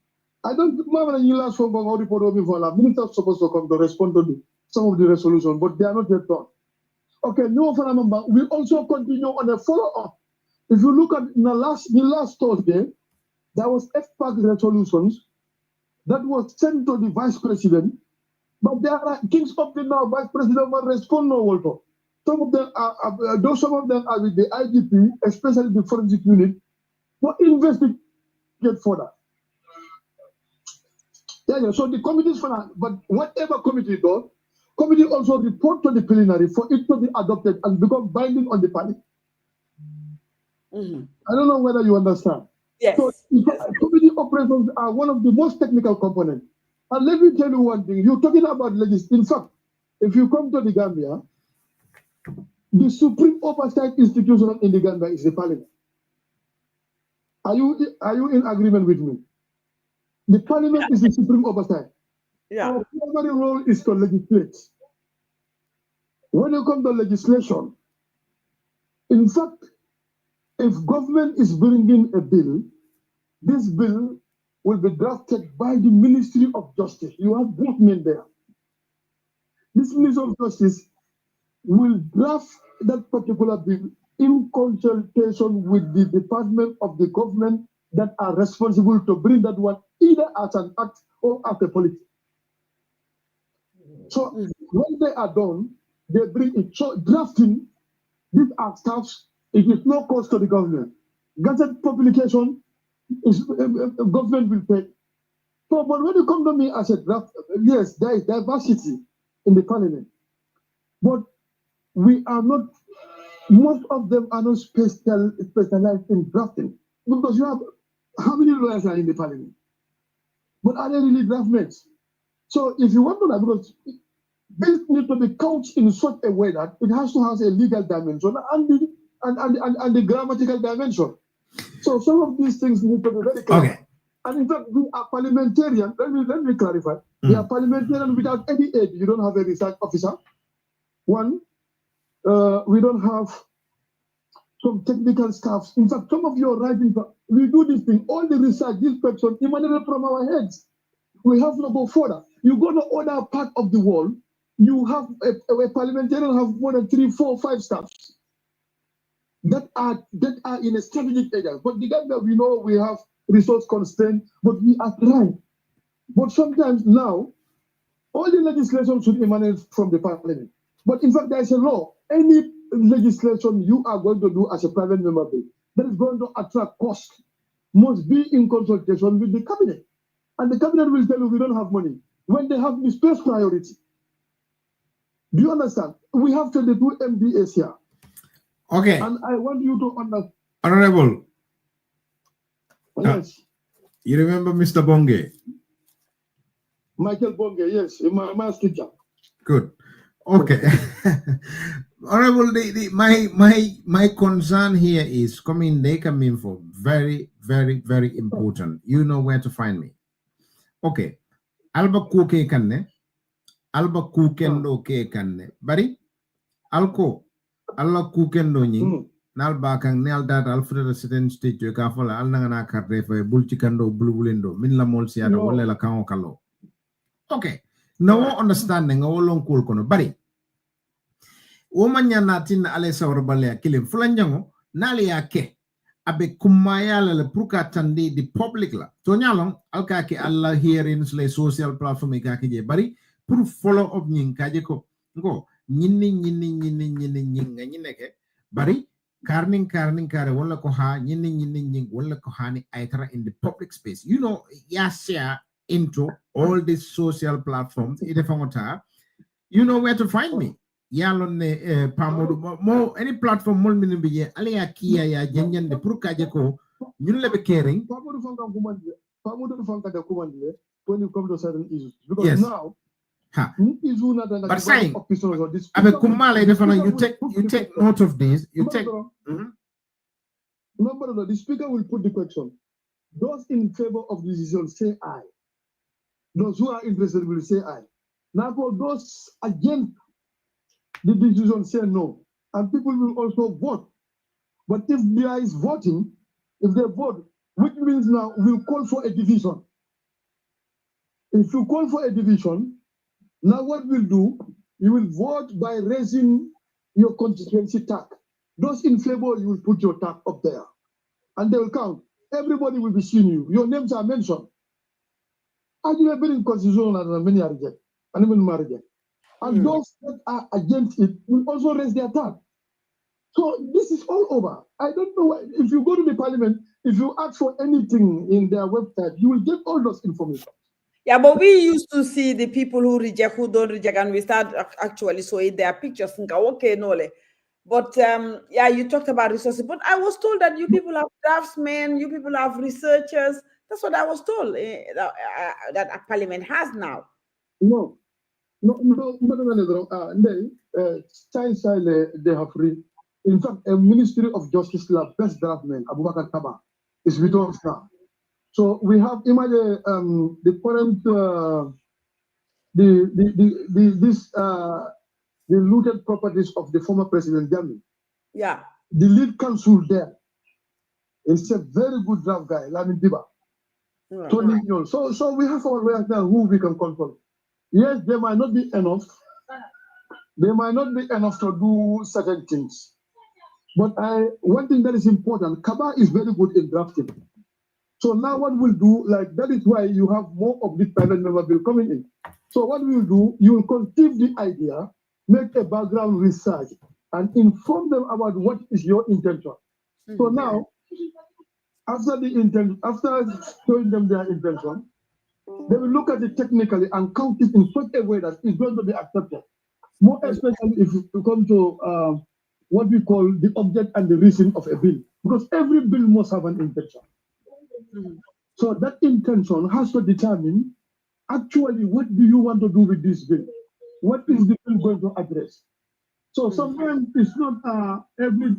I don't remember the last phone call report will be for the minister supposed to come to respond to some of the resolution, but they are not yet done. Okay, no phenomenon. We also continue on a follow-up. If you look at the last Thursday, there was FPAC resolutions that was sent to the vice president, but there are things up to now. Vice president will respond no also. Some of them are some of them are with the IGP, especially the forensic unit, to investigate further. Yeah. So the committees for that, but whatever committee does, committee also report to the plenary for it to be adopted and become binding on the party. I don't know whether you understand. Yes. So committee operations are one of the most technical components. And let me tell you one thing. You're talking about legislation. In fact, if you come to the Gambia, the supreme oversight institution in the Gambia is the parliament. Are you in agreement with me? The parliament is the supreme oversight. Yeah. Our primary role is to legislate. When you come to legislation, in fact, if government is bringing a bill, this bill will be drafted by the Ministry of Justice. You have draftsmen there. This Ministry of Justice will draft that particular bill in consultation with the department of the government that are responsible to bring that one either as an act or as a policy. So when they are done, they bring it. So drafting, these are staffs, it is no cost to the government. Gazette publication is government will pay. So, but when you come to me as a draft, yes, there is diversity in the parliament, but we are not. Most of them are not specialized in drafting because you have how many lawyers are in the parliament, but are they really draftmates? So, if you want to, because bills need to be couched in such a way that it has to have a legal dimension and the grammatical dimension. So some of these things need to be very clear. Okay. And in fact, we are parliamentarian. Let me clarify. We are parliamentarian without any aid. You don't have a research officer. One, we don't have some technical staff. In fact, some of your writing, we do this thing. All the research, this person emanated from our heads. We have to go further. You go to other part of the world, you have a parliamentarian have more than 3, 4, 5 staffs that are in a strategic area. But the Gambia, we know we have resource constraint, but we are trying. But sometimes now, all the legislation should emanate from the parliament. But in fact, there is a law. Any legislation you are going to do as a private member that is going to attract cost must be in consultation with the cabinet. And the cabinet will tell you we don't have money when they have misplaced priority. Do you understand? We have 22 MDAs here. Okay. And I want you to understand. Honorable. Yes. You remember Mr. Bonge? Michael Bonge, yes, my teacher. Good. Okay. Honorable, my concern here is they come in for very, very, very important. You know where to find me. Okay. Alba kuke kanne. Alba kukendo ke kanne. Bari alko alla kukendo nying. Nal bakang nal data alfred certain stage yo ka fola al nangana karre fa bulchikando bulbulendo min la mol siada wala la kan kalo. Okay. No understanding o long cool kono bari. Womanya natin ale sawr balya kilim fulanjango nali yake abe kumaya la pruka tandi di public la to nyalong alka ke alla hearings le social platform ka ke je bari pour follow up nyin kaje ko ngo nyinni ke bari karning kare wala ko ha nyinni wala ko hani aitara in the public space, you know, share into all these social platforms ide fangota, you know where to find me. Yalon ne pamodu mo any platform mol min biye aliya kiya ya janjande pour kaje ko ñun lebe caring pamodu fanka da kumandile when you come to certain issues because yes. Now issue na da but saying abe kumale defana you take note of this, you take number the speaker will put the question. Those in favor of the decision say aye. Those who are interested will say aye. Now for those against the decision say no, and people will also vote. But if there is voting, if they vote, which means now we'll call for a division. If you call for a division, now what we'll do, you will vote by raising your constituency tax. Those in favor, you will put your tax up there, and they will count. Everybody will be seeing you. Your names are mentioned. And you have been in constitution and many are rejected, and even married. And those that are against it will also raise their tax. So this is all over. I don't know why. If you go to the parliament, if you ask for anything in their website, you will get all those information. Yeah, but we used to see the people who reject, who don't reject, and we start actually showing their pictures. Okay, no. But yeah, you talked about resources, but I was told that you people have draftsmen, you people have researchers. That's what I was told that a parliament has now. No, science they have free. In fact, a Ministry of Justice lab best draftman Abubakar Kaba is with us now. So we have imagine the current the looted properties of the former President Jammeh. Yeah. The lead counsel there is a very good draft guy, Lamin Diba. Tony Nyon. So we have our way now who we can control. Yes, they might not be enough. They might not be enough to do certain things. But one thing that is important, Kaba is very good in drafting. So now what we'll do, like that is why you have more of the private member bill coming in. So what we'll do, you will conceive the idea, make a background research, and inform them about what is your intention. So now, after showing them their intention, they will look at it technically and count it in such a way that it's going to be accepted. More especially if you come to what we call the object and the reason of a bill, because every bill must have an intention. So that intention has to determine actually what do you want to do with this bill? What is the bill going to address? So sometimes it's not every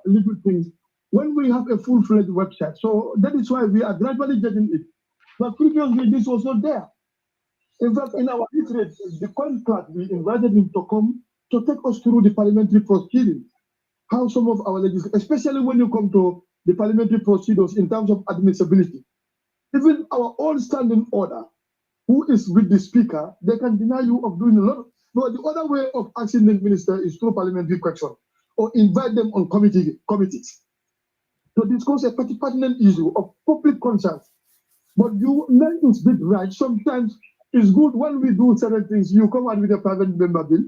little things. When we have a full-fledged website, so that is why we are gradually getting it. But previously this was not there. In fact, in our literate, the contract, we invited him to come to take us through the parliamentary proceedings. How some of our legislators, especially when you come to the parliamentary procedures in terms of admissibility, even our own standing order, who is with the speaker, they can deny you of doing a lot. But the other way of asking the minister is through parliamentary question or invite them on committees to discuss a pertinent issue of public concern. But you learn to speak right. Sometimes it's good when we do certain things. You come out with a private member bill.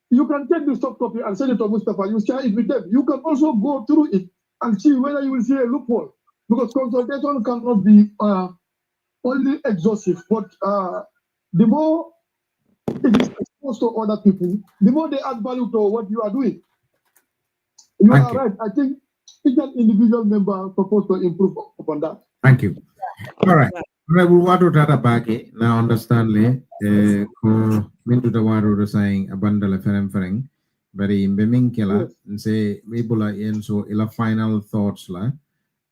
You can take the soft copy and send it to Mustafa. You share it with them. You can also go through it and see whether you will see a loophole. Because consultation cannot be only exhaustive, but the more it is exposed to other people, the more they add value to what you are doing. You are right. I think each individual member proposed to improve upon that. Thank you. All right. Honorable Wado Tata Bake, now understand le, ko mintu da wado saying abandala fereng, very mbeming kela, say, mibula yenso ila final thoughts la,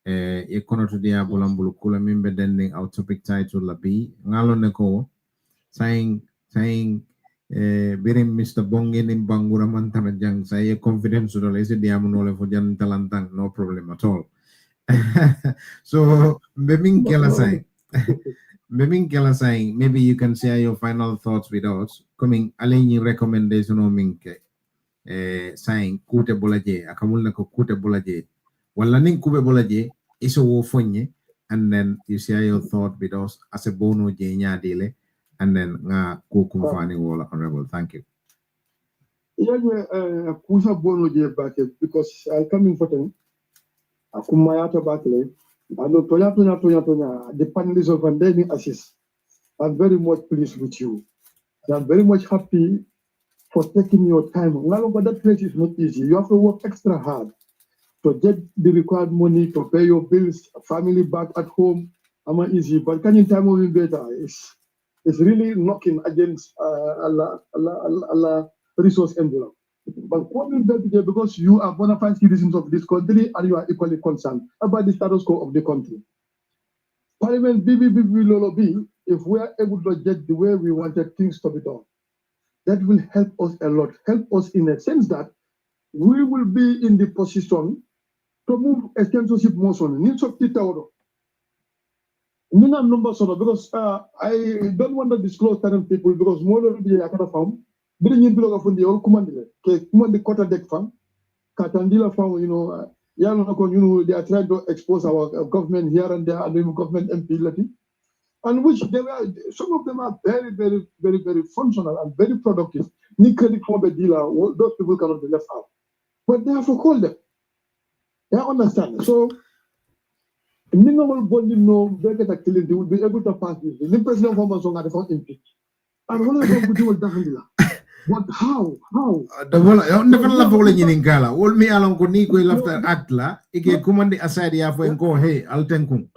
e kono to dia bulambulu kula mimbe dending our topic title la bi, ngalo neko, saying, birim Mr. Bongin in Bangura Mantana Jang, say a confidence to the lazy diamonole for Jan Talantang, no problem at all. So, Mbeming Kela saying, maybe you can share your final thoughts with us. Coming, aligning recommendation o minke, saying, kute bolaje, akamulna ko kute bolaje. Wala ning kube bolaje, iso wo fonye, and then you share your thought with us as a bono je dile, and then nga kukumfani wala honorable. Thank you. Yeah, kusa bono je back because I coming for them. Akumayata Bakle, and Tonya, the panelists of Vandeni Assist. I'm very much pleased with you. I'm very much happy for taking your time. But that place is not easy. You have to work extra hard to get the required money to pay your bills, family back at home. I'm not easy, but can you time of better? It's really knocking against Allah resource envelope. But because you are bona fide citizens of this country and you are equally concerned about the status quo of the country. Parliament BBB, if we are able to get the way we wanted things to be done, that will help us a lot. Help us in a sense that we will be in the position to move a censorship motion. Because I don't want to disclose certain people because more than the Akata farm. Bring in below from the old command, the quarter deck farm, Katandila farm, they are trying to expose our government here and there, and the government MP, and which some of them are very, very, very, very functional and very productive. Nikeli Kobe dealer, those people cannot be left out. But they have to call them. They understand. So, minimal body no, they get a killing, they will be able to pass this. The president of Amazon are the first impeach. And one of them will definitely. But how? The whole never love all in Ingala. All me along ko ni ko lafta atla. Ike kumandi aside ya fo enko hey altenkum.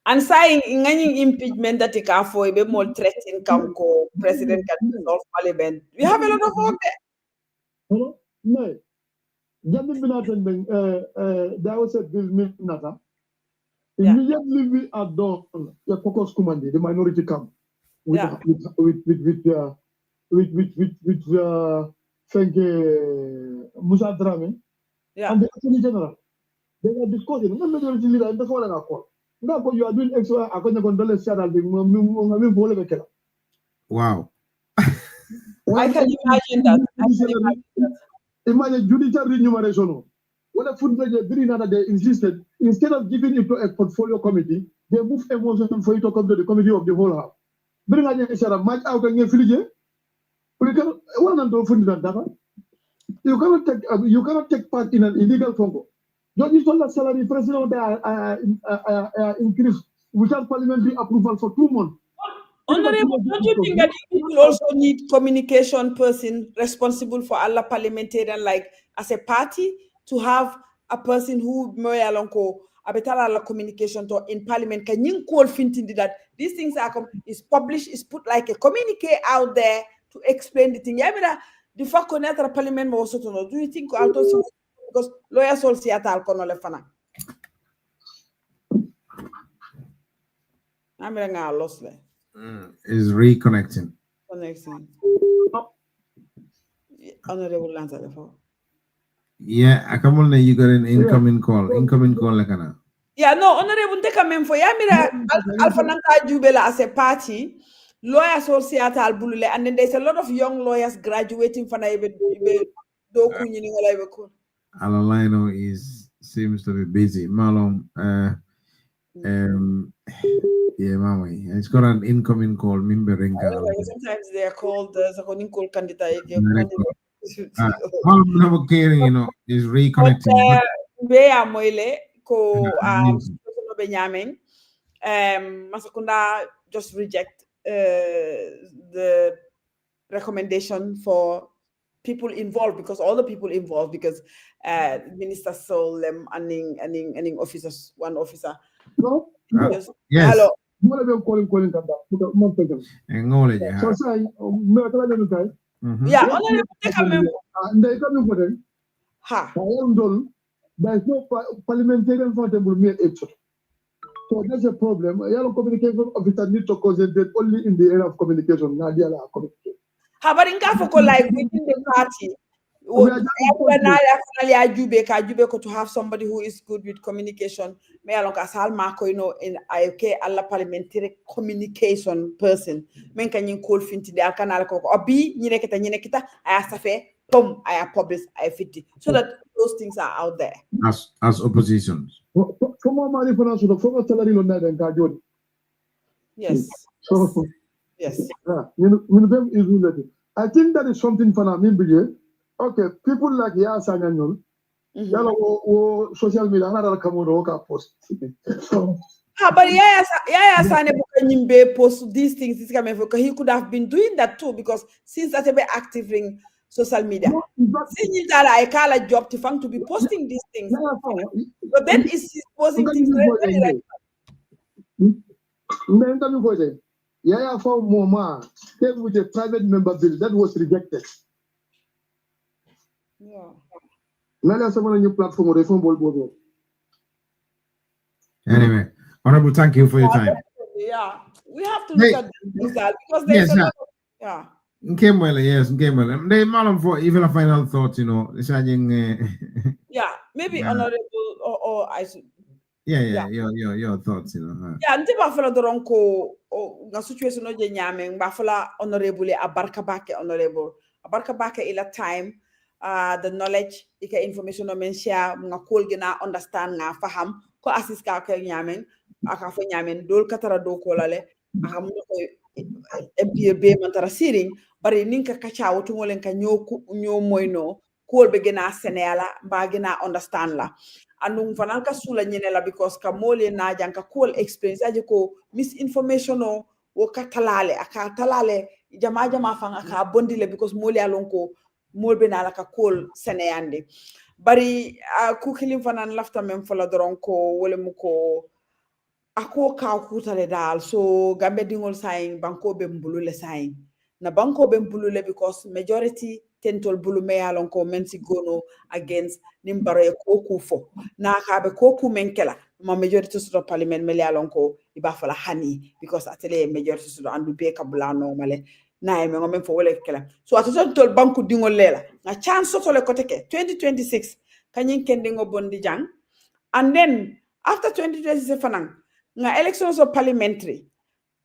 And saying any impeachment that it can for a bit more threatening Kamko president can dissolve parliament. We have a lot of work there. No. There was a bill nata. Immediately we are done the caucus command, the minority camp with Musa Drame and the Attorney General. They are discussing. The majority leader and the foreign accord. Now, you are doing extra. I can't condolence. Wow. I can imagine that. Imagine judicial remuneration. When a food they insisted, instead of giving it to a portfolio committee, they move a motion for it to come to the committee of the whole house. Bring a match out and get you cannot take part in an illegal phone call. Don't you told that salary president increase without parliamentary approval for 2 months? Honorable, don't you think that people also need communication person responsible for all parliamentarian, like as a party, to have a person who abetala communication to in parliament? Can you call Fintin that these things is published, is put like a communique out there to explain the thing? Yeah, I mean, the fact that parliament also to know. Do you think because lawyers all see at Alconolefana? I'm lost there. Is reconnecting. Connecting. Honorable answer before. Yeah, Akamulne, you got an incoming call. Incoming call, like yeah, no, honorable take a mem for Yamira Alphananga Jubela as a party. Lawyers all see at Albulule, and then there's a lot of young lawyers graduating from Alalino seems to be busy. Malom, Yeah, mama. It's got an incoming call. Sometimes they are called the call candidate. All I'm caring, is reconnecting. Where moile ko Benjamin Masakunda just reject the recommendation for people involved, because all the people involved, because minister sold them and officers, one officer. No? Yes. Hello. Calling so say yeah, ha. There's no parliamentarian portable meal actually. So that's a problem. Your communication officer need to concentrate only in the area of communication. Nadia communication. How about in Kafoko, like within the party? To have somebody who is good with communication. Me along as Marco, in IK alla parliamentary communication person. Men can you call finti the alcanal or be Ninekita, I asked a fair, I publish, I fit it. So that those things are out there. As oppositions. For more money for us, the former salary on that and Kajodi. Yes. So, yes. I think that is something for Namibia. Okay, people like Yasan and Yellow social media, another come post. So, but Sane post these things. He could have been doing that too, because since that be active in social media, I call a job to be posting these things. But then he's posting things. Yeah, for Moma came with a private member bill that was rejected. Yeah. Now someone on your platform reform board. Anyway, Honorable, thank you for your time. Yeah, we have to look at this because there's a lot of, yeah. Yes, they malam for even a final thought, yeah, maybe honorable or I should. Yeah, your thoughts, Yeah, nti bafala doron ko nga situation no je nyame bafala honorable abarka bake honorable abarka bake ila time the knowledge ika information no men share nga kol gina understand nga faham ko assist ka ka nyame aka fa nyame dol katara do ko lale aka mo ko MPB man tara siring bari ninka kacha wotu ngolen ka nyo moyno kol be gina senela ba gina understand la anung fanan ka sula nyinela because ka mole na janka call experience aje ko misinformation o ka talale aka talale jama fan aka bondile because mole alon ko molbe na la ka call seneyande bari ku kilim fanan lafta mem fola doron ko wole mu ko ako ka kutale dal so gambe dingol sayin banko be mbulule sayin na banko be mbulule because majority tentol bulu meyalon ko mensi gono against nimbaro e koku fo na kabe koku menkela ma majority to parliament meyalon ko iba fala hani because atele majority to andu be kabula no male na e men fo wole kala so atto tol banku dingol lela na chance to le koteke 2026 kanyin kendingo bondi jang and then after 2026 fanang nga elections of parliamentary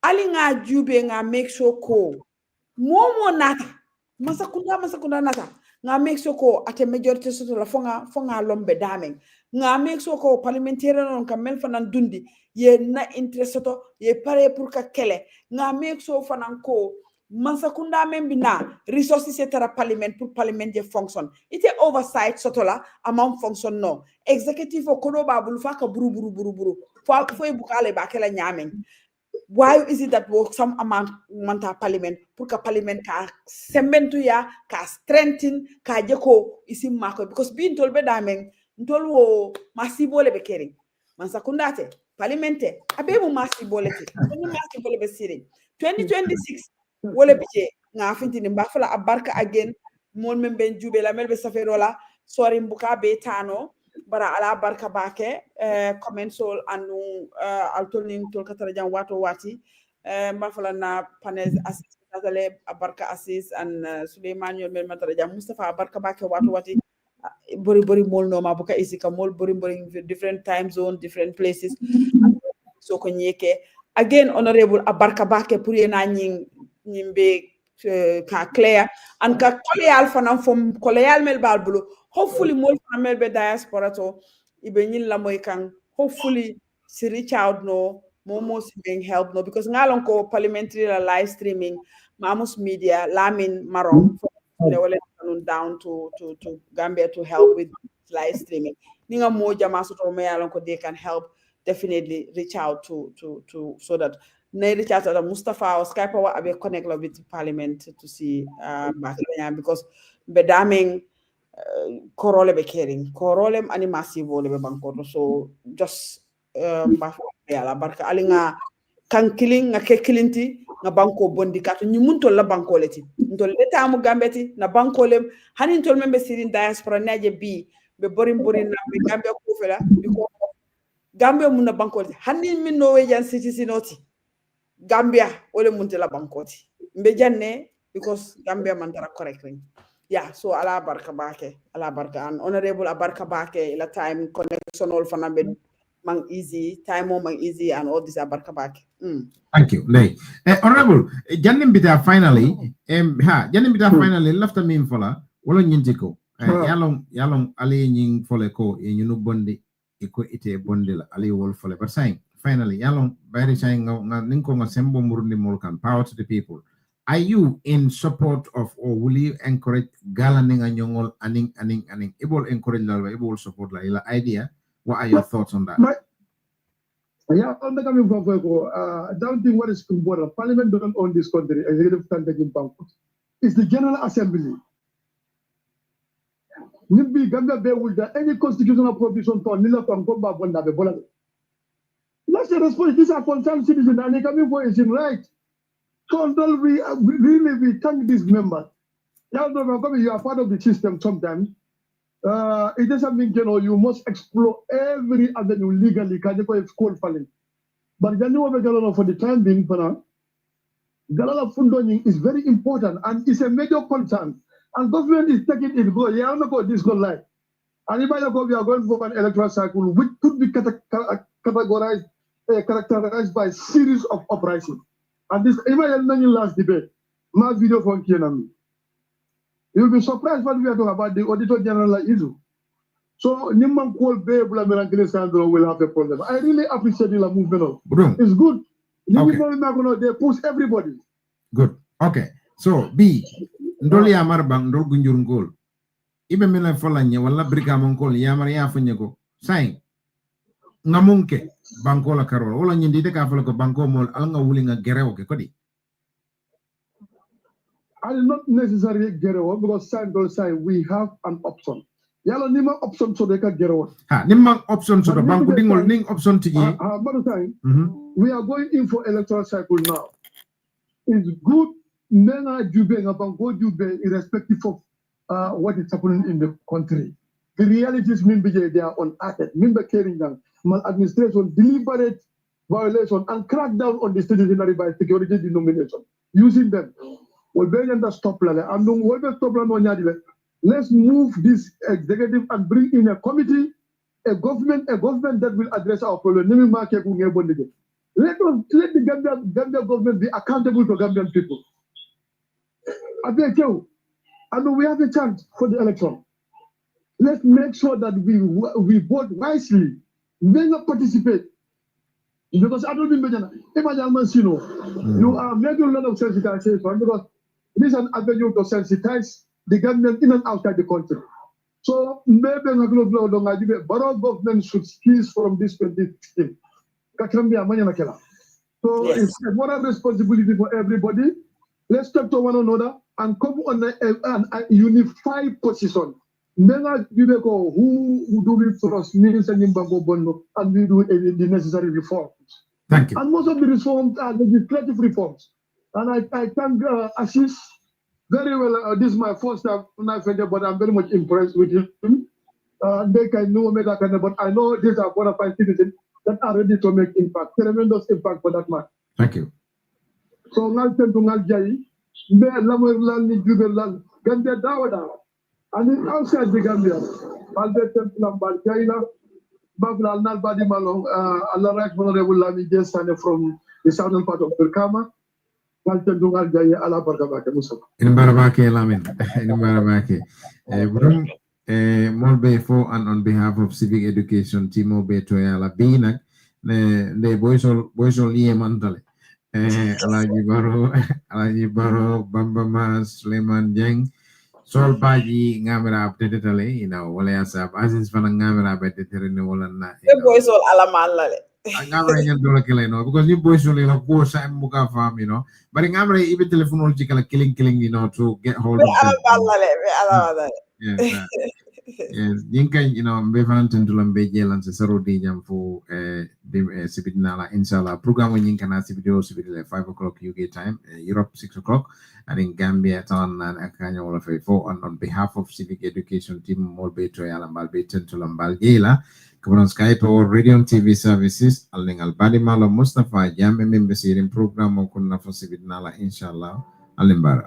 ali nga jube nga make sure ko momo nata masakunda nata nga make sure ko ate majority soto la fonga lombe dameng nga make sure ko parliamentarian on ka mel fanan dundi ye na interest soto ye pare pour ka kele nga make sure fanan ko masakunda membina resources etc parliament pour parliament je fonction ite oversight soto la amam fonction no executive ko do babul fa ka buru fo bukale ba kala nyamen. Why is it that some amount manta parliament pour que parliament ka sementu ya ka strengthen ka jeko isi mako because bin tolbe damen ntol wo masibole be kering man sakundate parliamente abebu masibole te ni masibole be sire 2026 wole bije nga fintini mbafala abarka again mon men ben jube la melbe saferola sori mbuka be tano bara ala barka bake comment sol anu altolning tol katara jam wato wati mbafala na panel assist tatale barka assist and Suleiman yo mel matara jam Mustafa barka bake wato wati bori mol no ma buka isika mol bori different time zone different places so ko nyeke again honorable abarka bake pour yena nyimbe ka clear and ka koleal fanam from koleal mel balbulo hopefully more family be diaspora to ibe nyin la moy kan hopefully si reach out no momo si being help no because ngalon ko parliamentary live streaming Mamus Media Lamin Marong down to Gambia to help with live streaming. Ninga moja masuto me alon ko they can help definitely reach out to so that ne reach out to Mustafa or Skype or abe connect with parliament to see because bedaming korole be caring korole ani massive le be banko so just yala barka alinga kan killing nga ke kilinti nga banko bondi kato nyumunto la banko leti ntol leta mu gambeti na banko lem hani ntol membe sirin diaspora naje bi be borin na be gambia ko fela biko gambia mun na banko leti hani min no we jan citizen oti gambia wala mun la banko ti mbe janne because gambia man tara correctly yeah so ala barka bake ala barka and honorable abarka bake la time connection all fanambe mang easy time more mang easy and all this abarka bake Thank you. Nay. Honorable, Janim Bita finally, Janim Bita finally left me in fola, wala nyintiko. Yalong ali nying fole ko, you bondi, iko ite bondi ali wol fole. But saying, finally, yalong very saying, ninko nga sembo murundi molkan, power to the people. Are you in support of, or will you encourage galaning and yongol, aning? It will encourage la, it will support la idea. What are your thoughts on that? Yeah, on the coming from don't think what is important. Parliament doesn't own this country. Executive can take in it's the General Assembly. Nimbi Gambia be with any constitutional provision for Nila from Gomba Bonda be Bola. Let's respond. These are concerned citizens and they coming for is in right. So we really thank these members. You are part of the system sometimes. It is something, you must explore every avenue legally, because it's called falling. But for the time being, Galala funding is very important and it's a major concern. And government is taking it go. Yeah, I'm not going this go live. And if we are going for an electoral cycle, which could be categorized, characterized by series of uprisings. And this, even in last debate, my video from Kianami. You'll be surprised what we are talking about the Auditor General issue. So, Nimman Cole Bay, Blamiran Sandro will have a problem. I really appreciate the movement. It's good. Okay. They push everybody. Good. Okay. So, B, Ndoli Amar Bang, Ndol Gunjurungol. Ibe Mila Folanya, wala Brika Monkol, Yamar Yafunyako. Saying, Namunke, Bankola Carol, all on Yindika Folako Banko Mol, Anga Willing a Gereoke, Kodi. I will not necessarily get away because we have an option. Yellow Nima option so they can get away. Nima option so the bank ning option to you. We are going in for electoral cycle now. It's good. Nena Jube Banko Jube, irrespective of what is happening in the country. The reality is they are unacted. Member carrying them, maladministration, deliberate violation, and crackdown on the citizenry by security denomination. Using them. Let's move this executive and bring in a committee, a government that will address our problem. Let the Gambia government be accountable to Gambian people. And we have a chance for the election. Let's make sure that we vote wisely. May not participate. Because I don't mean you are making a lot of sensitization because it is an avenue to sensitize the government in and outside the country. So maybe borough government should cease from this 2016. So it's a moral responsibility for everybody. Let's talk to one another and come on a unified position. Who do we trust means and we do the necessary reforms. Thank you. And most of the reforms are legislative reforms. And I thank Ashish very well. This is my first time, but I'm very much impressed with him. They can know but I know these are bona fide citizens that are ready to make impact, tremendous impact for that man. Thank you. So, Ngal Tentu Ngal Jai, Mbe Lamur Lal Ni Jubel Lal, Gambia Dawada, and outside the Gambia, Albe Tentu Lambal Jaina, Babla Nalbadi Malong, Allah Rak Honorable Lami Jesane from the southern part of Turkama. In Barabake Lamin, in Barabake. Molbe for and on behalf of Civic Education, Timo Betoyala Binak, ne boysol yemantale alaji baro bamba mas Suleiman Jeng sol baji ngamira abdetale wala yasab aziz fana ngamira abdetere ne wala na boys all alaman la le ngamira nyen dola kele because you boys only la ko sa muka fam but ngamira ibe telephone ol jikala killing to get hold of them yes yes yinka mbe fanten dulam be jelan se saro di jam fu sibidna la inshallah programme yinka na sibidio sibidile 5 o'clock UK time Europe 6 o'clock and in Gambia tan and akanya wala fe fo on behalf of civic education team more beto yala mbal be tentulam bal jela Kabron Skype or radio and TV services aling albadi malo Mustafa jam membe sirin program mo kunna fo sibidna la inshallah alimbara